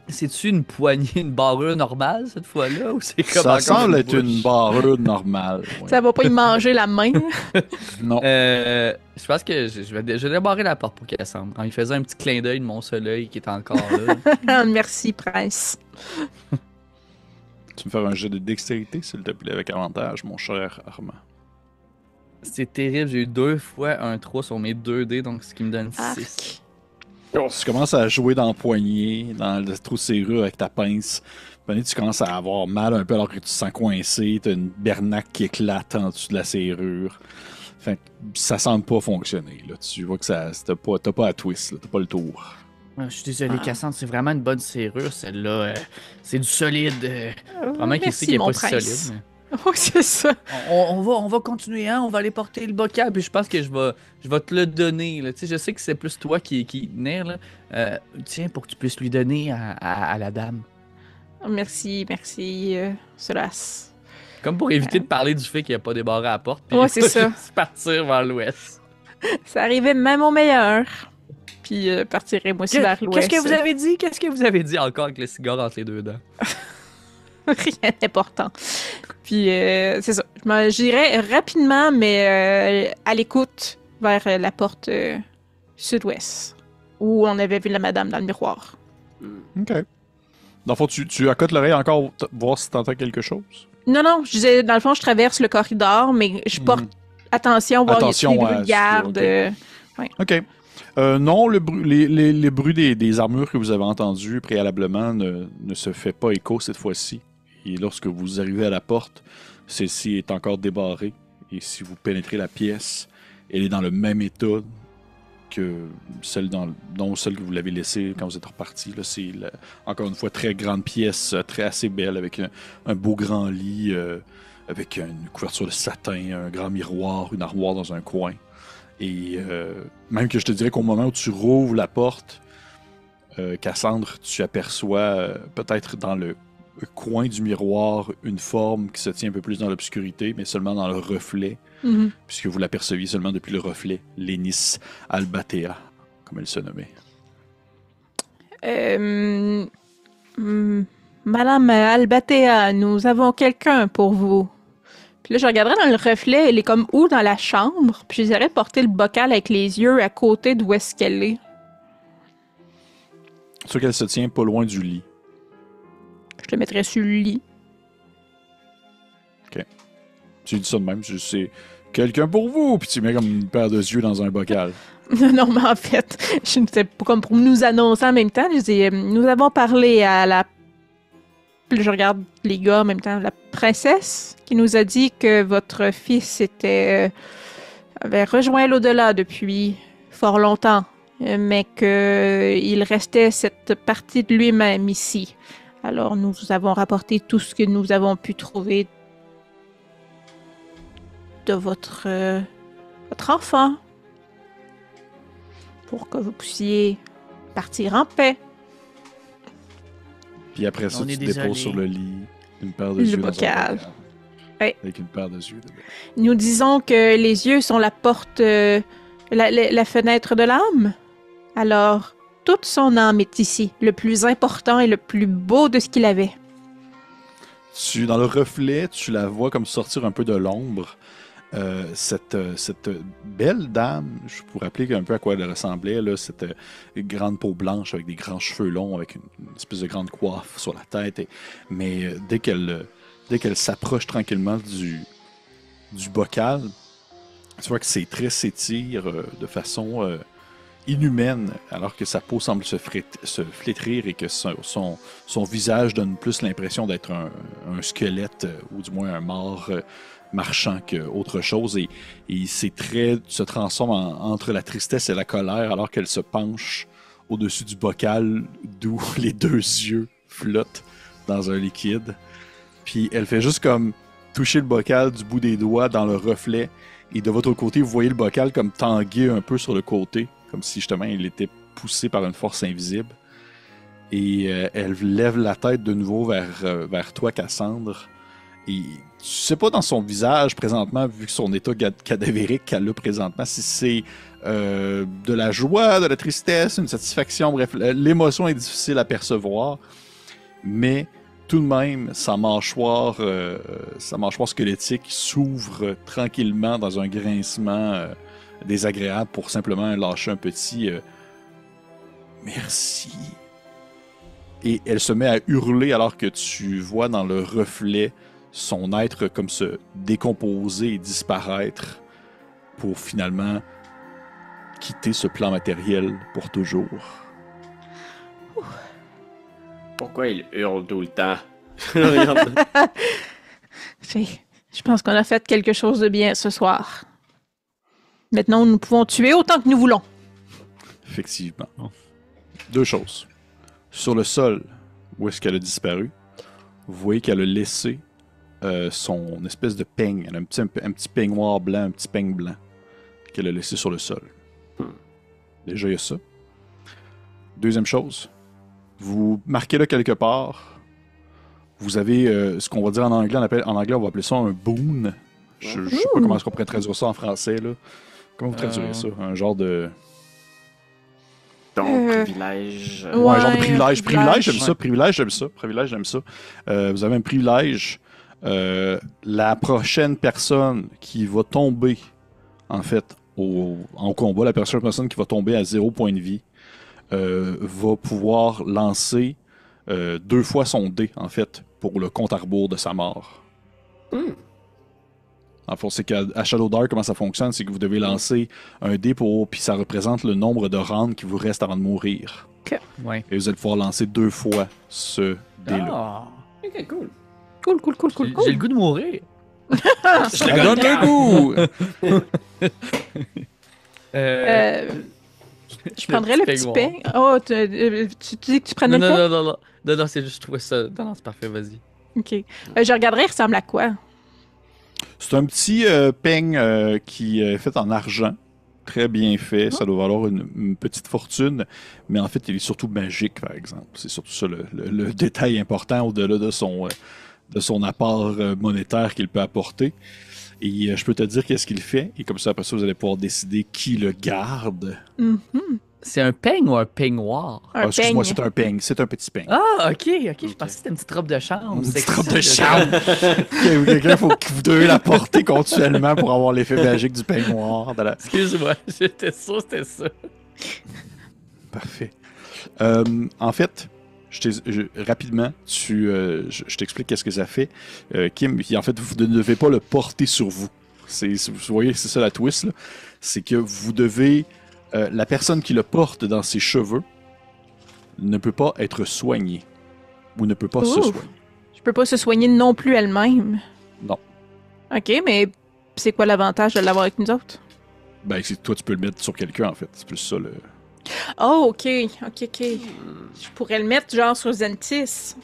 C'est-tu une poignée, une barrure normale cette fois-là? Ou c'est comme Ça encore semble être bouche? une barreuse normale. ouais. Ça va pas y manger la main. Non. Je pense que je vais débarrer la porte pour Cassandre. En lui faisant un petit clin d'œil de mon soleil qui est encore là. Merci, prince. Tu me faire un jeu de dextérité, s'il te plaît, avec avantage, mon cher Armand. C'est terrible, j'ai eu 2 fois un 3 sur mes 2 dés, donc ce qui me donne 6. Arc. Tu commences à jouer dans le poignet, dans le trou de serrure avec ta pince. Puis tu commences à avoir mal un peu alors que tu te sens coincé. T'as une bernaque qui éclate en dessous de la serrure. Fait que ça semble pas fonctionner. Là. Tu vois que t'as pas à twist, là. T'as pas le tour. Je suis désolé, Cassandre, c'est vraiment une bonne serrure, celle-là. C'est du solide. Probablement qu'il sait Merci, qu'il est mon pas si prince. solide. Oh, c'est ça. On va continuer, hein? On va aller porter le bocal, puis je pense que je vais te le donner. Là. Tu sais, je sais que c'est plus toi qui tenir, là. Tiens, pour que tu puisses lui donner à la dame. Merci, Solas. Comme pour éviter de parler du fait qu'il n'a pas débarré à la porte. Puis Ouais, c'est ça. juste partir vers l'ouest. Ça arrivait même au meilleur. Puis partirait moi aussi vers l'ouest. Qu'est-ce que vous avez dit? Qu'est-ce que vous avez dit encore avec le cigare entre les deux dents? Rien d'important. Puis c'est ça. J'irais rapidement, mais à l'écoute vers la porte sud-ouest, où on avait vu la madame dans le miroir. OK. Dans le fond, tu accotes l'oreille encore, voir si t'entends quelque chose? Non, je disais, dans le fond, je traverse le corridor, mais je porte attention, voir Attention il y a des bruits de garde. OK. Non, les bruits des armures que vous avez entendus préalablement ne se fait pas écho cette fois-ci. Et lorsque vous arrivez à la porte, celle-ci est encore débarrée. Et si vous pénétrez la pièce, elle est dans le même état que celle que vous l'avez laissée quand vous êtes reparti. Là, c'est encore une fois très grande pièce, assez belle, avec un beau grand lit, avec une couverture de satin, un grand miroir, une armoire dans un coin. Et même que je te dirais qu'au moment où tu rouvres la porte, Cassandre, tu aperçois peut-être dans le coin du miroir une forme qui se tient un peu plus dans l'obscurité, mais seulement dans le reflet, puisque vous l'aperceviez seulement depuis le reflet, Lénis Albatea, comme elle se nommait. Madame Albatea, nous avons quelqu'un pour vous. Puis là, je regarderai dans le reflet, elle est comme où dans la chambre, puis j'essaierai de porter le bocal avec les yeux à côté d'où est-ce qu'elle est. Sûr qu'elle se tient pas loin du lit. Je le mettrais sur le lit. Ok. Tu dis ça de même, c'est quelqu'un pour vous, puis tu mets comme une paire de yeux dans un bocal. Non, mais en fait, c'est comme pour nous annoncer en même temps. Je dis, nous avons parlé à la... Puis je regarde les gars en même temps. La princesse qui nous a dit que votre fils avait rejoint l'au-delà depuis fort longtemps, mais qu'il restait cette partie de lui-même ici. Alors, nous avons rapporté tout ce que nous avons pu trouver de votre enfant pour que vous puissiez partir en paix. Puis après ça, On tu est déposes désolé. sur le lit une paire de Le yeux dans un bocal. bocal. Ouais. Avec une paire de yeux. Nous disons que les yeux sont la porte, la fenêtre de l'âme. Alors, toute son âme est ici, le plus important et le plus beau de ce qu'il avait. Dans le reflet, tu la vois comme sortir un peu de l'ombre. Cette belle dame, je pourrais rappeler un peu à quoi elle ressemblait, là, cette grande peau blanche avec des grands cheveux longs, avec une espèce de grande coiffe sur la tête. Mais dès qu'elle s'approche tranquillement du bocal, tu vois que ses traits s'étirent de façon inhumaine, alors que sa peau semble se flétrir et que son visage donne plus l'impression d'être un squelette, ou du moins un mort marchand qu'autre chose. Et ses traits se transforment entre la tristesse et la colère, alors qu'elle se penche au-dessus du bocal, d'où les deux yeux flottent dans un liquide. Puis elle fait juste comme toucher le bocal du bout des doigts dans le reflet. Et de votre côté, vous voyez le bocal comme tanguer un peu sur le côté, comme si justement il était poussé par une force invisible. Et elle lève la tête de nouveau vers toi, Cassandre. Et tu sais pas dans son visage présentement, vu que son état cadavérique qu'elle a présentement, si c'est de la joie, de la tristesse, une satisfaction, bref, l'émotion est difficile à percevoir. Mais tout de même, sa mâchoire squelettique s'ouvre tranquillement dans un grincement désagréable pour simplement lâcher un petit merci. Et elle se met à hurler alors que tu vois dans le reflet son être comme se décomposer et disparaître pour finalement quitter ce plan matériel pour toujours. Pourquoi il hurle tout le temps? Je pense qu'on a fait quelque chose de bien ce soir. Maintenant, nous pouvons tuer autant que nous voulons. Effectivement. Deux choses. Sur le sol, où est-ce qu'elle a disparu, vous voyez qu'elle a laissé son espèce de peigne. Elle a un petit peignoir blanc, un petit peigne blanc qu'elle a laissé sur le sol. Déjà, il y a ça. Deuxième chose, vous marquez là quelque part, vous avez ce qu'on va dire en anglais, en anglais on va appeler ça un boon. Je sais pas comment est-ce qu'on pourrait traduire ça en français, là. Comment vous traduirez ça? Un genre de... Donc, privilège. Ouais, un genre de privilège. un Privilège, j'aime privilège. ça. Privilège, j'aime ça. Privilège, j'aime ça. Vous avez un privilège. La prochaine personne qui va tomber, en fait, en combat, la prochaine personne qui va tomber à 0 point de vie, va pouvoir lancer 2 fois son dé, en fait, pour le compte à rebours de sa mort. En fait, c'est qu'à Shadow Dark, comment ça fonctionne, c'est que vous devez lancer un dé puis ça représente le nombre de rounds qui vous reste avant de mourir. Ouais. Et vous allez pouvoir lancer 2 fois ce dé-là. Ah, Ok, cool. Cool. j'ai le goût de mourir. Je le donne le goût! Je prendrais le petit peignoir. pain. Oh, tu dis que tu prenais Non, le pain? non, non, non, non, non, c'est juste, je trouvais ça. Non, non, c'est parfait, vas-y. Ok. Je regarderai, il ressemble à quoi? C'est un petit peigne qui est fait en argent. Très bien fait. Ça doit valoir une petite fortune. Mais en fait, il est surtout magique, par exemple. C'est surtout ça le détail important au-delà de son apport monétaire qu'il peut apporter. Et je peux te dire qu'est-ce qu'il fait. Et comme ça, après ça, vous allez pouvoir décider qui le garde. Mhm. C'est un peigne ou un peignoir? Un Excuse-moi, peigne. c'est un peigne. C'est un petit peigne. Ah, ok, ok, je pensais que c'était une petite robe de chambre. Une petite sexy, robe de là. chambre. Quelqu'un, faut que vous devez la porter continuellement pour avoir l'effet magique du peignoir. Excuse-moi, j'étais sûr que c'était ça. Parfait. En fait, rapidement, je t'explique qu'est-ce que ça fait. Kim, en fait, vous ne devez pas le porter sur vous. Vous voyez, c'est ça la twist, là. C'est que vous devez... la personne qui le porte dans ses cheveux ne peut pas être soignée. Ou ne peut pas se Ouh. soigner. Je peux pas se soigner non plus elle-même. Non. Ok, mais c'est quoi l'avantage de l'avoir avec nous autres? Ben, toi, tu peux le mettre sur quelqu'un, en fait. C'est plus ça, le... Oh, ok. Je pourrais le mettre genre sur Zentis.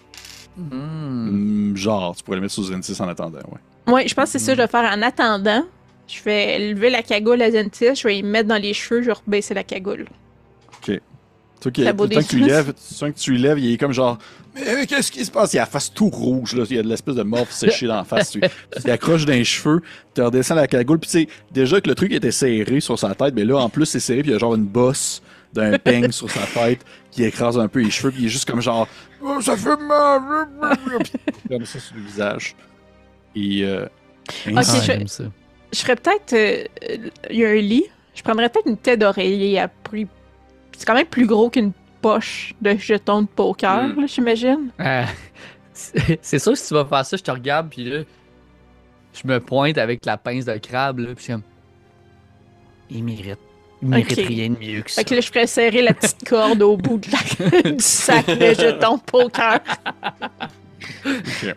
Genre, tu pourrais le mettre sur Zentis en attendant, ouais. Ouais, je pense que c'est ça que je vais faire en attendant. Je vais lever la cagoule à Zentis, je vais y mettre dans les cheveux, je vais rebaisser la cagoule. OK. Tout le La beau temps que tu des- lèves, il est comme genre, mais qu'est-ce qui se passe? Il a la face tout rouge, là. Il y a de l'espèce de morve séchée dans la face. Tu accroches dans les cheveux, tu redescends la cagoule, puis tu sais, déjà que le truc était serré sur sa tête, mais là, en plus, c'est serré, puis il y a genre une bosse d'un peigne sur sa tête qui écrase un peu les cheveux, puis il est juste comme genre, oh, ça fait mal! Puis comme ça sur le visage. Et, Ok, ainsi- je- j'aime ça. Je ferais peut-être. Il y a un lit. Je prendrais peut-être une tête d'oreiller à prix. C'est quand même plus gros qu'une poche de jetons de poker, là, j'imagine. C'est sûr, si tu vas faire ça, je te regarde, puis là, je me pointe avec la pince de crabe, là, puis je suis comme. Il mérite. Il mérite Ok. rien de mieux que ça. Fait que là, je ferais serrer la petite corde au bout de du sac de jetons de poker. Ok.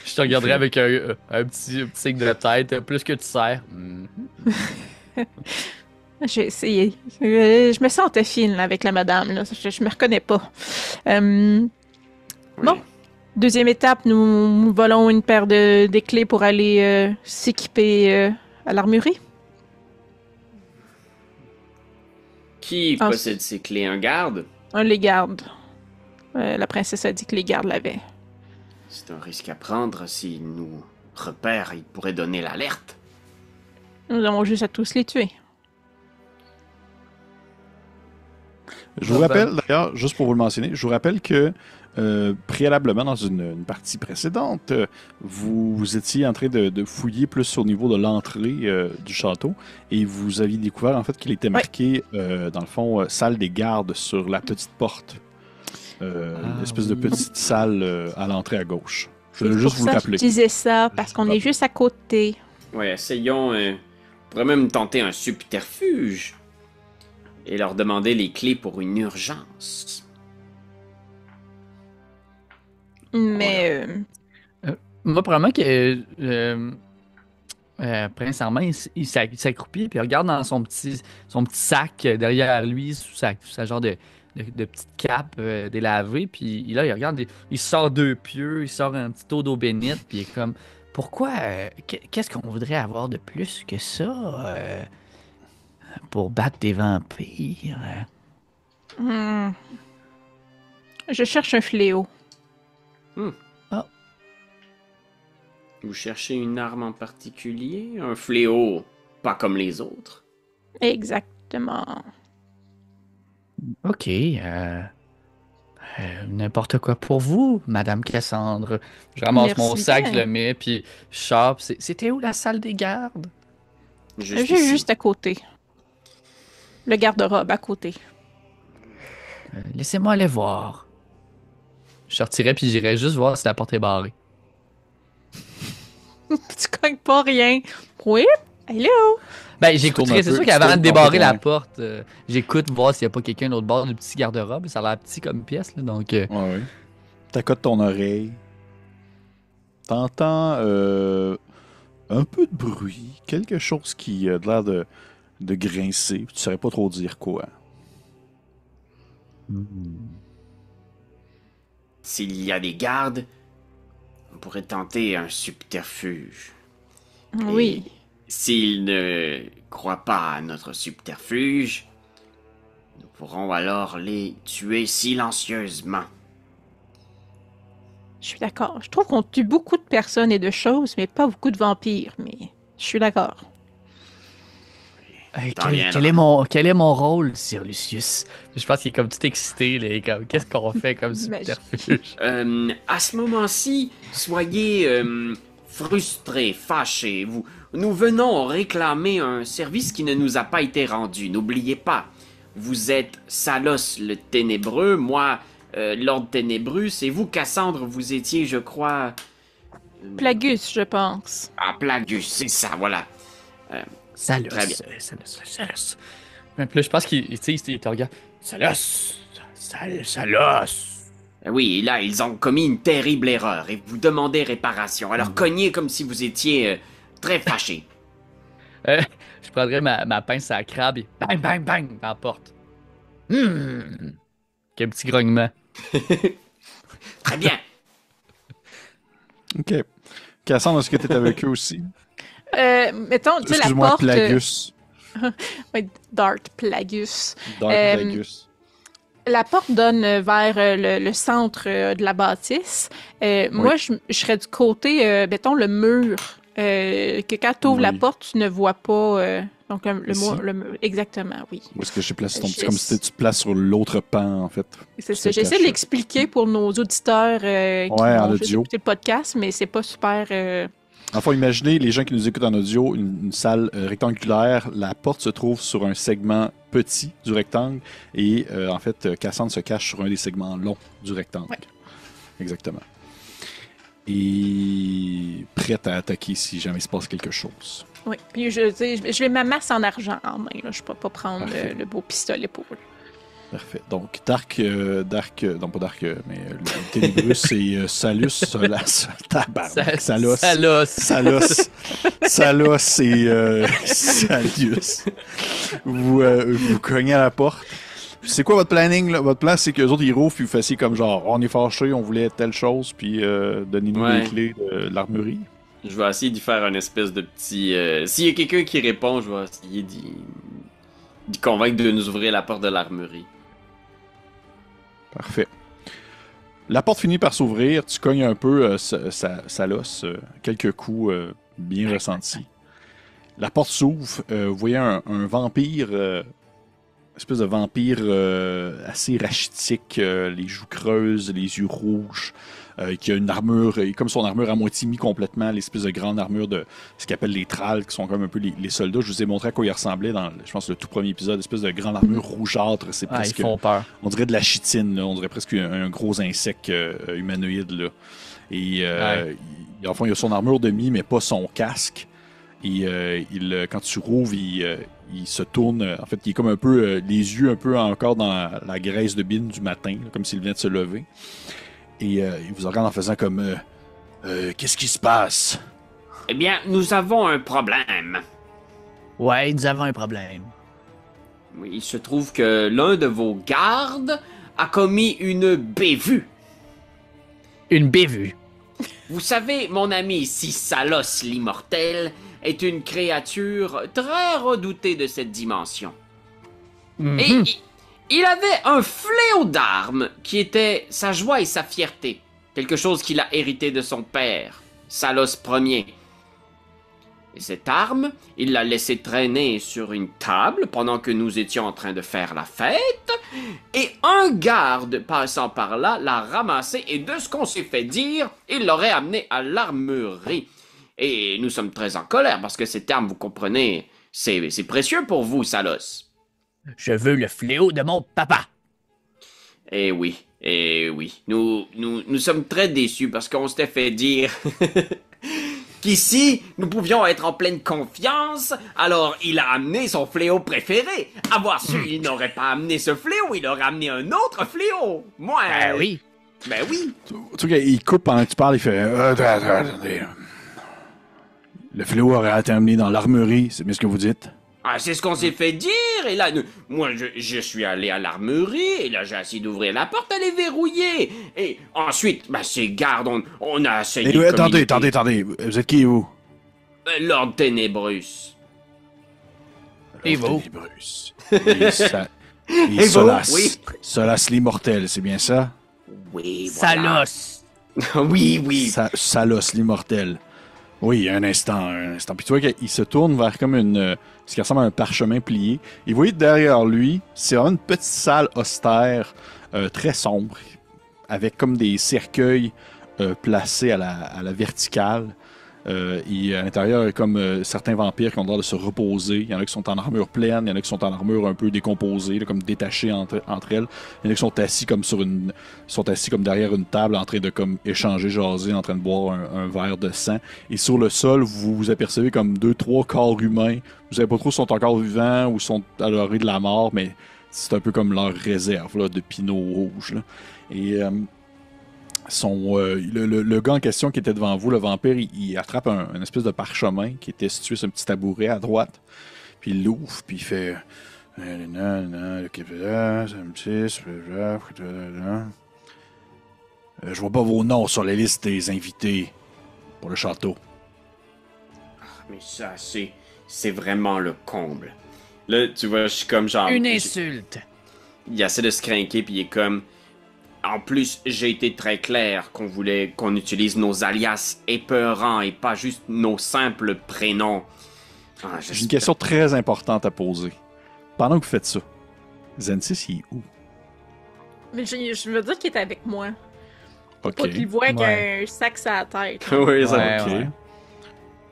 Je te regarderai avec un petit signe de tête. Plus que tu sers. J'ai essayé. Je me sentais fine là, avec la madame. Là. Je me reconnais pas. Bon. Deuxième étape, nous volons une paire des clés pour aller s'équiper à l'armurerie. Qui Ah, possède ces clés? Un garde? On les garde. La princesse a dit que les gardes l'avaient. C'est un risque à prendre. S'il nous repère, il pourrait donner l'alerte. Nous avons juste à tous les tuer. Je vous rappelle, d'ailleurs, juste pour vous le mentionner, je vous rappelle que préalablement dans une partie précédente, vous étiez en train de fouiller plus au niveau de l'entrée du château et vous aviez découvert en fait qu'il était marqué, dans le fond, salle des gardes sur la petite porte. Une espèce de petite salle à l'entrée à gauche. Je voulais juste vous le rappeler. Je disais ça parce qu'on est juste à côté. Ouais, essayons. On pourrait même tenter un subterfuge et leur demander les clés pour une urgence. Mais Moi, probablement que Prince Armand, il s'accroupit puis il regarde dans son petit sac derrière lui, sous sa genre de petite cape délavée, puis là, il regarde, il sort 2 pieux, il sort un petit eau d'eau bénite, puis il est comme, pourquoi, qu'est-ce qu'on voudrait avoir de plus que ça pour battre des vampires? je cherche un fléau. Vous cherchez une arme en particulier? Un fléau pas comme les autres? Exactement. Ok, n'importe quoi pour vous, Madame Cassandre. Je ramasse Merci mon sac, bien. je le mets, puis je chope. C'était où la salle des gardes? Juste ici. Juste à côté. Le garde-robe à côté. Laissez-moi aller voir. Je sortirais puis j'irais juste voir si la porte est barrée. Tu cognes pas rien. Oui? Hello? Ben, tournes j'écouterais. un C'est peu, sûr tu qu'avant tournes de débarrer un peu la loin. porte, j'écoute voir s'il n'y a pas quelqu'un de l'autre bord du petit garde-robe. Ça a l'air petit comme pièce, là, donc... Ouais, ouais. T'accotes ton oreille. T'entends un peu de bruit, quelque chose qui a l'air de grincer, puis tu saurais pas trop dire quoi. S'il y a des gardes, on pourrait tenter un subterfuge. Oui. Et s'ils ne croient pas à notre subterfuge, nous pourrons alors les tuer silencieusement. Je suis d'accord. Je trouve qu'on tue beaucoup de personnes et de choses, mais pas beaucoup de vampires. Mais je suis d'accord. Hey, T'en quel, viendras. quel est mon rôle, Sir Lucius? Je pense qu'il est comme tout excité, là. Comme, qu'est-ce qu'on fait comme Mais subterfuge? À ce moment-ci, soyez frustrés, fâchés. Nous venons réclamer un service qui ne nous a pas été rendu. N'oubliez pas, vous êtes Salos le Ténébreux, moi, l'Ordre Ténébreux. C'est vous, Cassandre, vous étiez, je crois... Plagus, je pense. Ah, Plagus, c'est ça, voilà. Salos, Très bien. Salos. Puis là, je pense qu'il tu sais, il te regarde. Salos! Salos! Oui, là, ils ont commis une terrible erreur et vous demandez réparation. Alors cognez comme si vous étiez très fâché. Je prendrais ma pince à crabe et bang, bang, bang, dans la porte. Quel petit grognement. Très bien. OK. Cassandre, est-ce que tu es avec eux aussi? Mettons, tu sais, la Excuse-moi, porte... Plagus. Ouais, Dart Plagus. Dark Euh, Plagus. La porte donne vers le centre de la bâtisse. Moi, je serais du côté, mettons, le mur. Que quand tu ouvres la Oui. porte, tu ne vois pas. Donc, Ici? le mur. Exactement, oui. Où est-ce que j'ai placé ton je- petit... Comme si tu te places sur l'autre pan, en fait. C'est Tu ça. te J'essaie de caches. l'expliquer pour nos auditeurs qui en vont juste audio. écouter le podcast, mais c'est pas super... Enfin, imaginez les gens qui nous écoutent en audio, une salle rectangulaire. La porte se trouve sur un segment petit du rectangle et en fait, Cassandre se cache sur un des segments longs du rectangle. Ouais. Exactement. Et prête à attaquer si jamais il se passe quelque chose. Oui. Puis, je vais ma masse en argent en main. Là. Je peux pas prendre Parfait. le beau pistolet pour eux. Parfait. Donc, non pas Dark, mais le Ténébreux, c'est Salus, Solas, tabarnak, Salos. Salos et Salius. Vous cognez à la porte. C'est quoi votre planning, là? Votre plan, c'est qu'eux autres, ils rouvrent, puis vous fassiez comme genre, on est fâchés, on voulait telle chose, puis donnez-nous Ouais. les clés de l'armurerie. Je vais essayer d'y faire un espèce de petit... S'il y a quelqu'un qui répond, je vais essayer d'y convaincre de nous ouvrir la porte de l'armurerie. Parfait. La porte finit par s'ouvrir, tu cognes un peu Salos, quelques coups bien ressentis. La porte s'ouvre, vous voyez un vampire, espèce de vampire assez rachitique, les joues creuses, les yeux rouges, qui a une armure, comme son armure à moitié mis complètement, l'espèce de grande armure de ce qu'ils appellent les tralles, qui sont comme un peu les soldats. Je vous ai montré à quoi ils ressemblaient dans, je pense, le tout premier épisode, espèce de grande armure rougeâtre, c'est Ah, ils presque... font peur. On dirait de la chitine, là. On dirait presque un gros insecte humanoïde. Là. Et enfin, il a son armure de mie, mais pas son casque. Et quand tu rouvres, il se tourne. En fait, il est comme un peu les yeux un peu encore dans la graisse de bine du matin, là, comme s'il venait de se lever. Et il vous regarde en faisant comme qu'est-ce qui se passe? Eh bien, nous avons un problème. Ouais, nous avons un problème. Oui, il se trouve que l'un de vos gardes a commis une bévue. Une bévue. Vous savez, mon ami ici, Salos l'immortel, est une créature très redoutée de cette dimension. Mhm. Et il avait un fléau d'armes qui était sa joie et sa fierté. Quelque chose qu'il a hérité de son père, Salos Ier. Et cette arme, il l'a laissée traîner sur une table pendant que nous étions en train de faire la fête. Et un garde passant par là l'a ramassée et de ce qu'on s'est fait dire, il l'aurait amené à l'armurerie. Et nous sommes très en colère parce que cette arme, vous comprenez, c'est précieux pour vous, Salos. Je veux le fléau de mon papa. Eh oui. Nous sommes très déçus parce qu'on s'était fait dire qu'ici, nous pouvions être en pleine confiance, alors il a amené son fléau préféré. Avoir su, il n'aurait pas amené ce fléau, il aurait amené un autre fléau. Moi... Oui. Ben oui. En tout cas, il coupe pendant que tu parles, il fait attendez. Le fléau aurait été amené dans l'armurerie, c'est bien ce que vous dites? Ah, c'est ce qu'on s'est fait dire, et là, moi, je suis allé à l'armurerie, et là, j'ai essayé d'ouvrir la porte, elle est verrouillée. Et ensuite, ces gardes, on a essayé de attendez, vous êtes qui, vous? Lord Ténébrus. Et vous? Ténébrus. Et Solas. Oui. Solas l'immortel, c'est bien ça? Oui, voilà. Salos! oui. Salos l'immortel. Oui, un instant. Puis tu vois qu'il se tourne vers comme ce qui ressemble à un parchemin plié. Et vous voyez derrière lui, c'est vraiment une petite salle austère, très sombre, avec comme des cercueils placés à la verticale. Et à l'intérieur, il y a comme certains vampires qui ont le droit de se reposer. Il y en a qui sont en armure pleine, il y en a qui sont en armure un peu décomposée, là, comme détachées entre elles. Il y en a qui sont assis comme comme derrière une table, en train de comme échanger, jaser, en train de boire un verre de sang. Et sur le sol, vous apercevez comme 2-3 corps humains. Vous savez pas trop s'ils sont encore vivants ou sont à l'orée de la mort, mais c'est un peu comme leur réserve là, de pinot rouge. Là. Et le gars en question qui était devant vous, le vampire, il attrape un espèce de parchemin qui était situé sur un petit tabouret à droite. Puis il l'ouvre, puis il fait... Je vois pas vos noms sur la liste des invités pour le château. Mais ça, c'est vraiment le comble. Là, tu vois, je suis comme genre... Une insulte! Il essaie de se craquer, puis il est comme... En plus, j'ai été très clair qu'on voulait qu'on utilise nos alias épeurants et pas juste nos simples prénoms. J'ai une question très importante à poser. Pendant que vous faites ça, Zentis, il est où? Mais je veux dire qu'il est avec moi. Ok. Pas qu'il voit qu'un sac sur la tête. Oui, ça, ok. Ouais.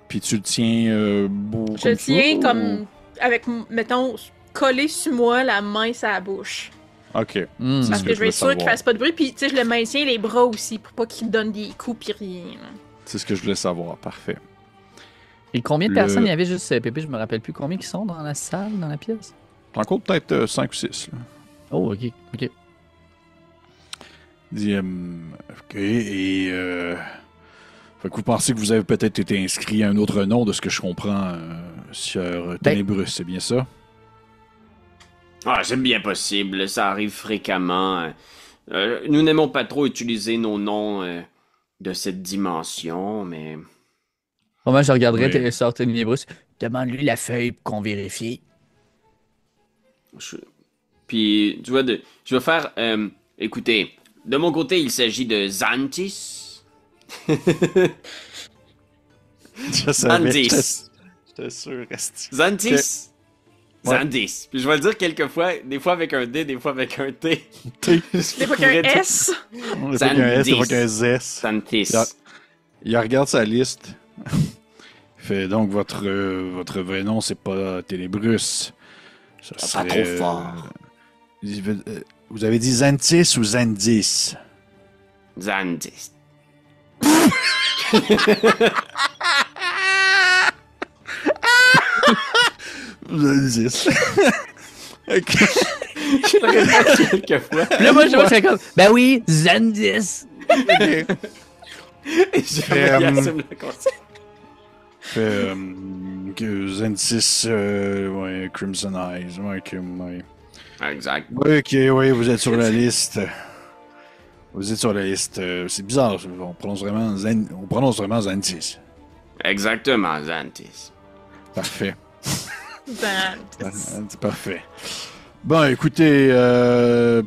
Puis tu le tiens beau Je le tiens comme avec, mettons, collé sur moi, la main sur la bouche. Ok. Parce que je vais être sûr qu'il fasse pas de bruit. Puis, tu sais, je le maintiens les bras aussi pour pas qu'il me donne des coups pis rien. Là. C'est ce que je voulais savoir. Parfait. Et combien de personnes il y avait juste Pépé? Je me rappelle plus combien qui sont dans la salle, dans la pièce. Encore peut-être 5 ou 6. Là. Oh, ok. Il dit, ok, et fait que vous pensez que vous avez peut-être été inscrit à un autre nom de ce que je comprends sur Ténébrus, c'est bien ça? Ah, c'est bien possible, ça arrive fréquemment. Nous n'aimons pas trop utiliser nos noms de cette dimension, mais... Moi, je regarderais Oui. Sœur Ténébrus. Demande-lui la feuille pour qu'on vérifie. Puis, tu vois, je vais faire... écoutez, de mon côté, il s'agit de Xantis. Je savais. Xantis. J'étais sûr, reste. Xantis. Ouais. Xantis. Puis je vais le dire quelques fois, des fois avec un D, des fois avec un T. T. Des fois qu'un S. Des fois qu'un S, des fois qu'un Z. Xantis. Il regarde sa liste. Il fait donc votre vrai nom, c'est pas Ténébrus. Ça Pas serait, trop fort. Vous avez dit Xantis ou Xandis? Xantis. Xandis. Ok. Je le répète quelques fois. Puis là, moi, je serais comme, ben oui, Zandis. Et jamais il assume le concept. Fait que Xantis, ouais, Crimson Eyes, ouais, ouais. Exact. Ok, oui, vous êtes sur la liste. Vous êtes sur la liste. C'est bizarre, on prononce vraiment Xantis. Exactement, Xantis. Parfait. Ben, C'est parfait. Bon, écoutez,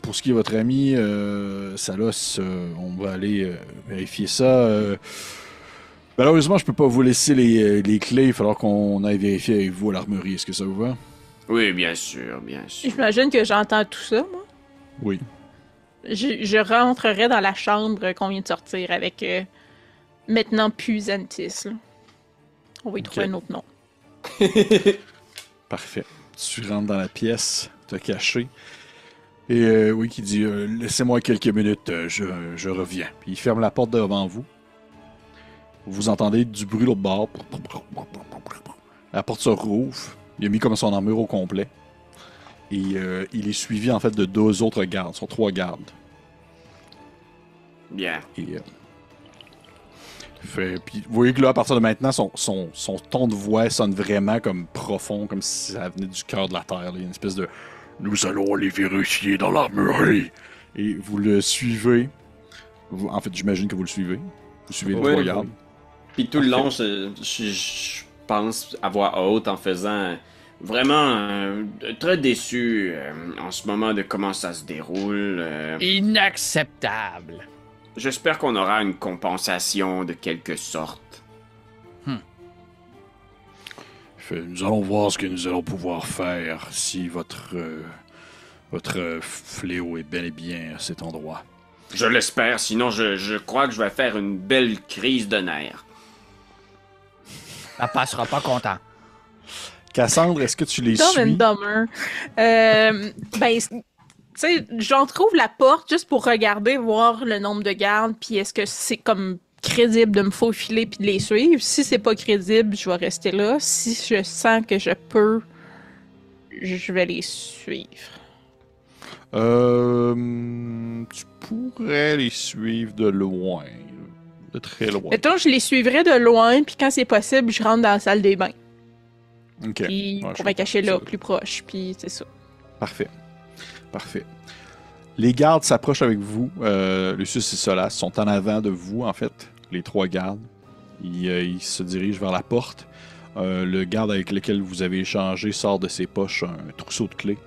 pour ce qui est de votre ami, Salos, on va aller vérifier ça. Malheureusement, je peux pas vous laisser les clés. Il va falloir qu'on aille vérifier avec vous à l'armurerie. Est-ce que ça vous va? Oui, bien sûr, bien sûr. j'imagine que j'entends tout ça, moi. Oui. Je rentrerai dans la chambre qu'on vient de sortir avec maintenant plus Xantis. Là. On va y trouver un autre nom. Parfait. Tu rentres dans la pièce, te caché. Et oui, qui dit laissez-moi quelques minutes, je reviens. Puis il ferme la porte devant vous. Vous entendez du bruit de l'autre bord. La porte se rouvre. Il a mis comme son armure au complet. Et il est suivi en fait de 2 autres gardes. Ce sont 3 gardes. Bien. Et Puis vous voyez que là, à partir de maintenant, son ton de voix sonne vraiment comme profond, comme si ça venait du cœur de la terre. Là. Il y a une espèce de « Nous allons aller vérifier dans l'armurerie ». Et vous le suivez. En fait, j'imagine que vous le suivez. Vous suivez les trois gardes. Puis tout le long, je pense à voix haute en faisant vraiment très déçu en ce moment de comment ça se déroule. Inacceptable. J'espère qu'on aura une compensation de quelque sorte. Nous allons voir ce que nous allons pouvoir faire si votre fléau est bel et bien à cet endroit. Je l'espère, sinon je crois que je vais faire une belle crise de nerfs. Papa sera pas content. Cassandre, est-ce que tu les Dumb suis? and Dumber. Tu sais, j'entrouvre la porte juste pour regarder, voir le nombre de gardes, puis est-ce que c'est comme crédible de me faufiler puis de les suivre. Si c'est pas crédible, je vais rester là. Si je sens que je peux, je vais les suivre. Tu pourrais les suivre de loin. De très loin. Mettons, je les suivrai de loin, puis quand c'est possible, je rentre dans la salle des bains. OK. Puis Ouais, pour me cacher là, ça. plus proche, puis c'est ça. Parfait. Parfait. Les gardes s'approchent avec vous. Lucius et Solas sont en avant de vous, en fait. Les trois gardes. Ils se dirigent vers la porte. Le garde avec lequel vous avez échangé sort de ses poches un trousseau de clés.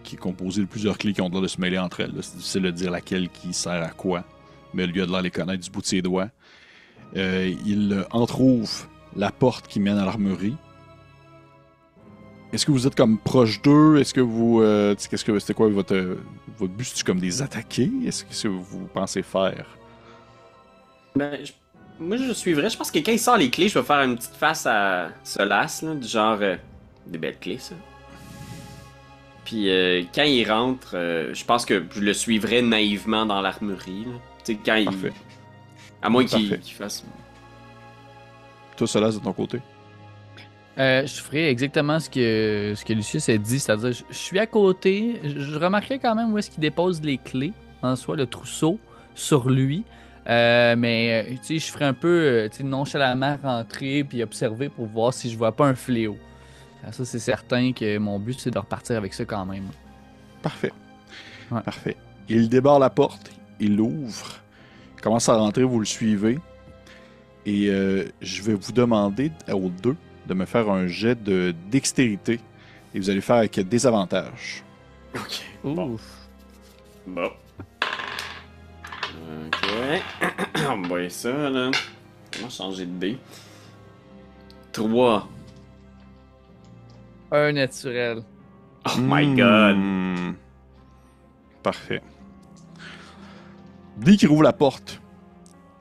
Qui est composé de plusieurs clés qui ont l'air de se mêler entre elles. Là. C'est difficile de dire laquelle qui sert à quoi. Mais lui a de l'air de les connaître du bout de ses doigts. Il entrouvre la porte qui mène à l'armurerie. Est-ce que vous êtes comme proche d'eux? Est-ce que vous... c'était quoi votre but? C'est-tu comme des attaquer? Qu'est-ce que vous pensez faire? Ben, moi je suivrais. Je pense que quand il sort les clés, je vais faire une petite face à Solas, là, du genre... des belles clés, ça. Puis quand il rentre, je pense que je le suivrais naïvement dans l'armurerie. Tu sais, quand Parfait. À moins Parfait. qu'il fasse... Toi, Solas, de ton côté? Je ferais exactement ce que Lucius a dit, c'est-à-dire je suis à côté, je remarquerais quand même où est-ce qu'il dépose les clés, en soi, le trousseau, sur lui. Mais tu sais, je ferais un peu nonchalamment rentrer puis observer pour voir si je vois pas un fléau. Ça, c'est certain que mon but, c'est de repartir avec ça quand même. Parfait. Ouais. Parfait. Il débarre la porte, il l'ouvre, il commence à rentrer, vous le suivez. Et je vais vous demander aux deux de me faire un jet de dextérité. Et vous allez faire avec des avantages. Ok. Ouh. Bon. Ok. On va voir ça, là. Comment changer de dé? 3. Un naturel. Oh my god. Parfait. Dès qu'il rouvre la porte,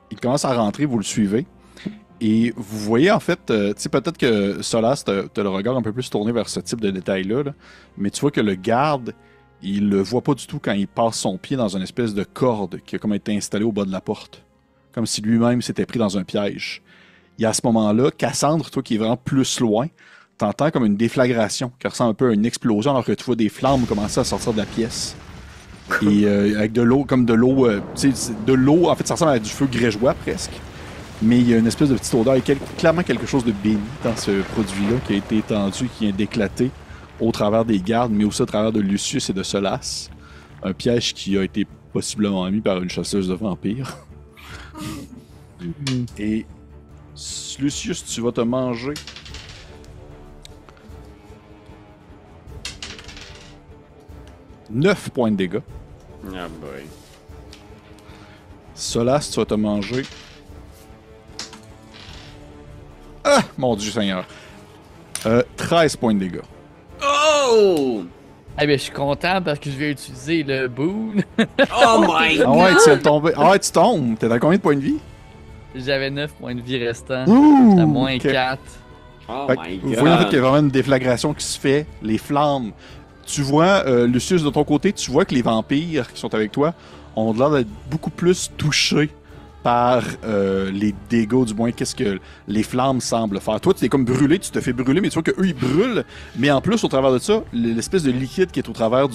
il commence à rentrer, vous le suivez. Et vous voyez, en fait, tu sais, peut-être que Solas, t'as le regard un peu plus tourné vers ce type de détail-là, là, mais tu vois que le garde, il le voit pas du tout quand il passe son pied dans une espèce de corde qui a comme été installée au bas de la porte. Comme si lui-même s'était pris dans un piège. Et à ce moment-là, Cassandre, toi qui es vraiment plus loin, t'entends comme une déflagration qui ressemble un peu à une explosion alors que tu vois des flammes commencer à sortir de la pièce. Et avec de l'eau, comme de l'eau, tu sais, de l'eau, en fait, ça ressemble à du feu grégeois presque. Mais il y a une espèce de petite odeur, il y a clairement quelque chose de béni dans ce produit-là qui a été étendu, qui vient d'éclater au travers des gardes, mais aussi au travers de Lucius et de Solas. Un piège qui a été possiblement mis par une chasseuse de vampires. Et Lucius, tu vas te manger 9 points de dégâts. Ah boy. Solas, tu vas te manger... Ah! Mon Dieu Seigneur. 13 points de dégâts. Oh! Eh bien, je suis content parce que je vais utiliser le boon. Oh my god! Ah ouais, tu viens de tomber. Ah ouais, tu tombes. T'es à combien de points de vie? J'avais 9 points de vie restants. Ouh! À moins Ok. 4. Oh Fait que my vous god! voyez en fait qu'il y a vraiment une déflagration qui se fait, les flammes. Tu vois, Lucius, de ton côté, tu vois que les vampires qui sont avec toi ont l'air d'être beaucoup plus touchés par les dégâts, du moins, qu'est-ce que les flammes semblent faire. Toi, tu es comme brûlé, tu te fais brûler, mais tu vois qu'eux, ils brûlent. Mais en plus, au travers de ça, l'espèce de liquide qui est au travers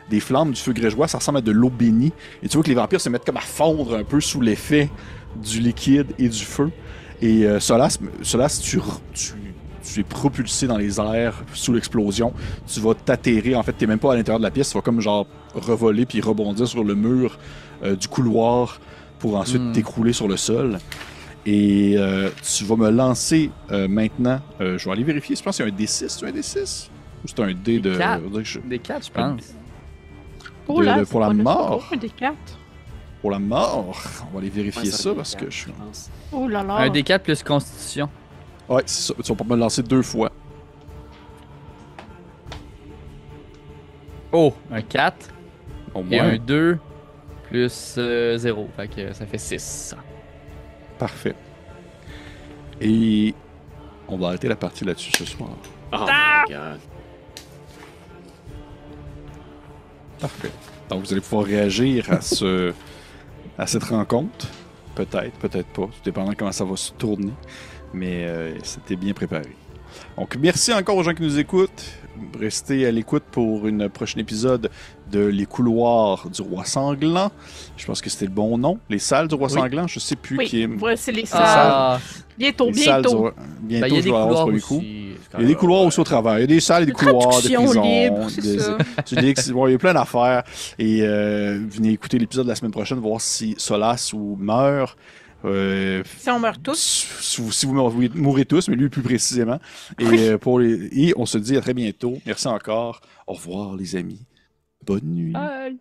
des flammes du feu grégeois, ça ressemble à de l'eau bénie. Et tu vois que les vampires se mettent comme à fondre un peu sous l'effet du liquide et du feu. Et Solas, tu es propulsé dans les airs sous l'explosion. Tu vas t'atterrir. En fait, tu n'es même pas à l'intérieur de la pièce. Tu vas comme genre revoler puis rebondir sur le mur du couloir pour ensuite t'écrouler sur le sol. Et tu vas me lancer maintenant. Je vais aller vérifier. Je pense qu'il y a un D6. C'est un D6? Ou c'est un D de... Des 4, je pense. Oh là, pour la mort. Un des 4. Pour la mort. On va aller vérifier Ouais, ça fait parce quatre, que je suis... pense. Oh là là. Un D4 plus Constitution. Ouais, c'est ça. Tu vas pas me lancer 2 fois. Oh, un 4 Au et moins. un 2 plus 0. Fait que ça fait 6. Parfait. Et on va arrêter la partie là-dessus ce soir. Oh Ah! my god. Parfait. Donc vous allez pouvoir réagir à cette rencontre. Peut-être, peut-être pas. Tout dépendant de comment ça va se tourner. Mais c'était bien préparé. Donc merci encore aux gens qui nous écoutent. Restez à l'écoute pour un prochain épisode de Les couloirs du roi sanglant. Je pense que c'était le bon nom. Les salles du roi sanglant, je sais plus qui est... Oui, ouais, c'est les salles. Ah, Bientôt, Les salles bientôt. du... Bientôt, ben, il y a je des vais avoir couloirs ce premier aussi. coup. Il y a des couloirs aussi au travers. Il y a des salles et des couloirs de traduction prison. libre, c'est ça. Bon, il y a plein d'affaires. Et venez écouter l'épisode de la semaine prochaine, voir si Solas ou meurt. Si on meurt tous. Si vous mourrez tous, mais lui plus précisément. Et, et on se dit à très bientôt. Merci encore. Au revoir, les amis. Bonne nuit. Bye.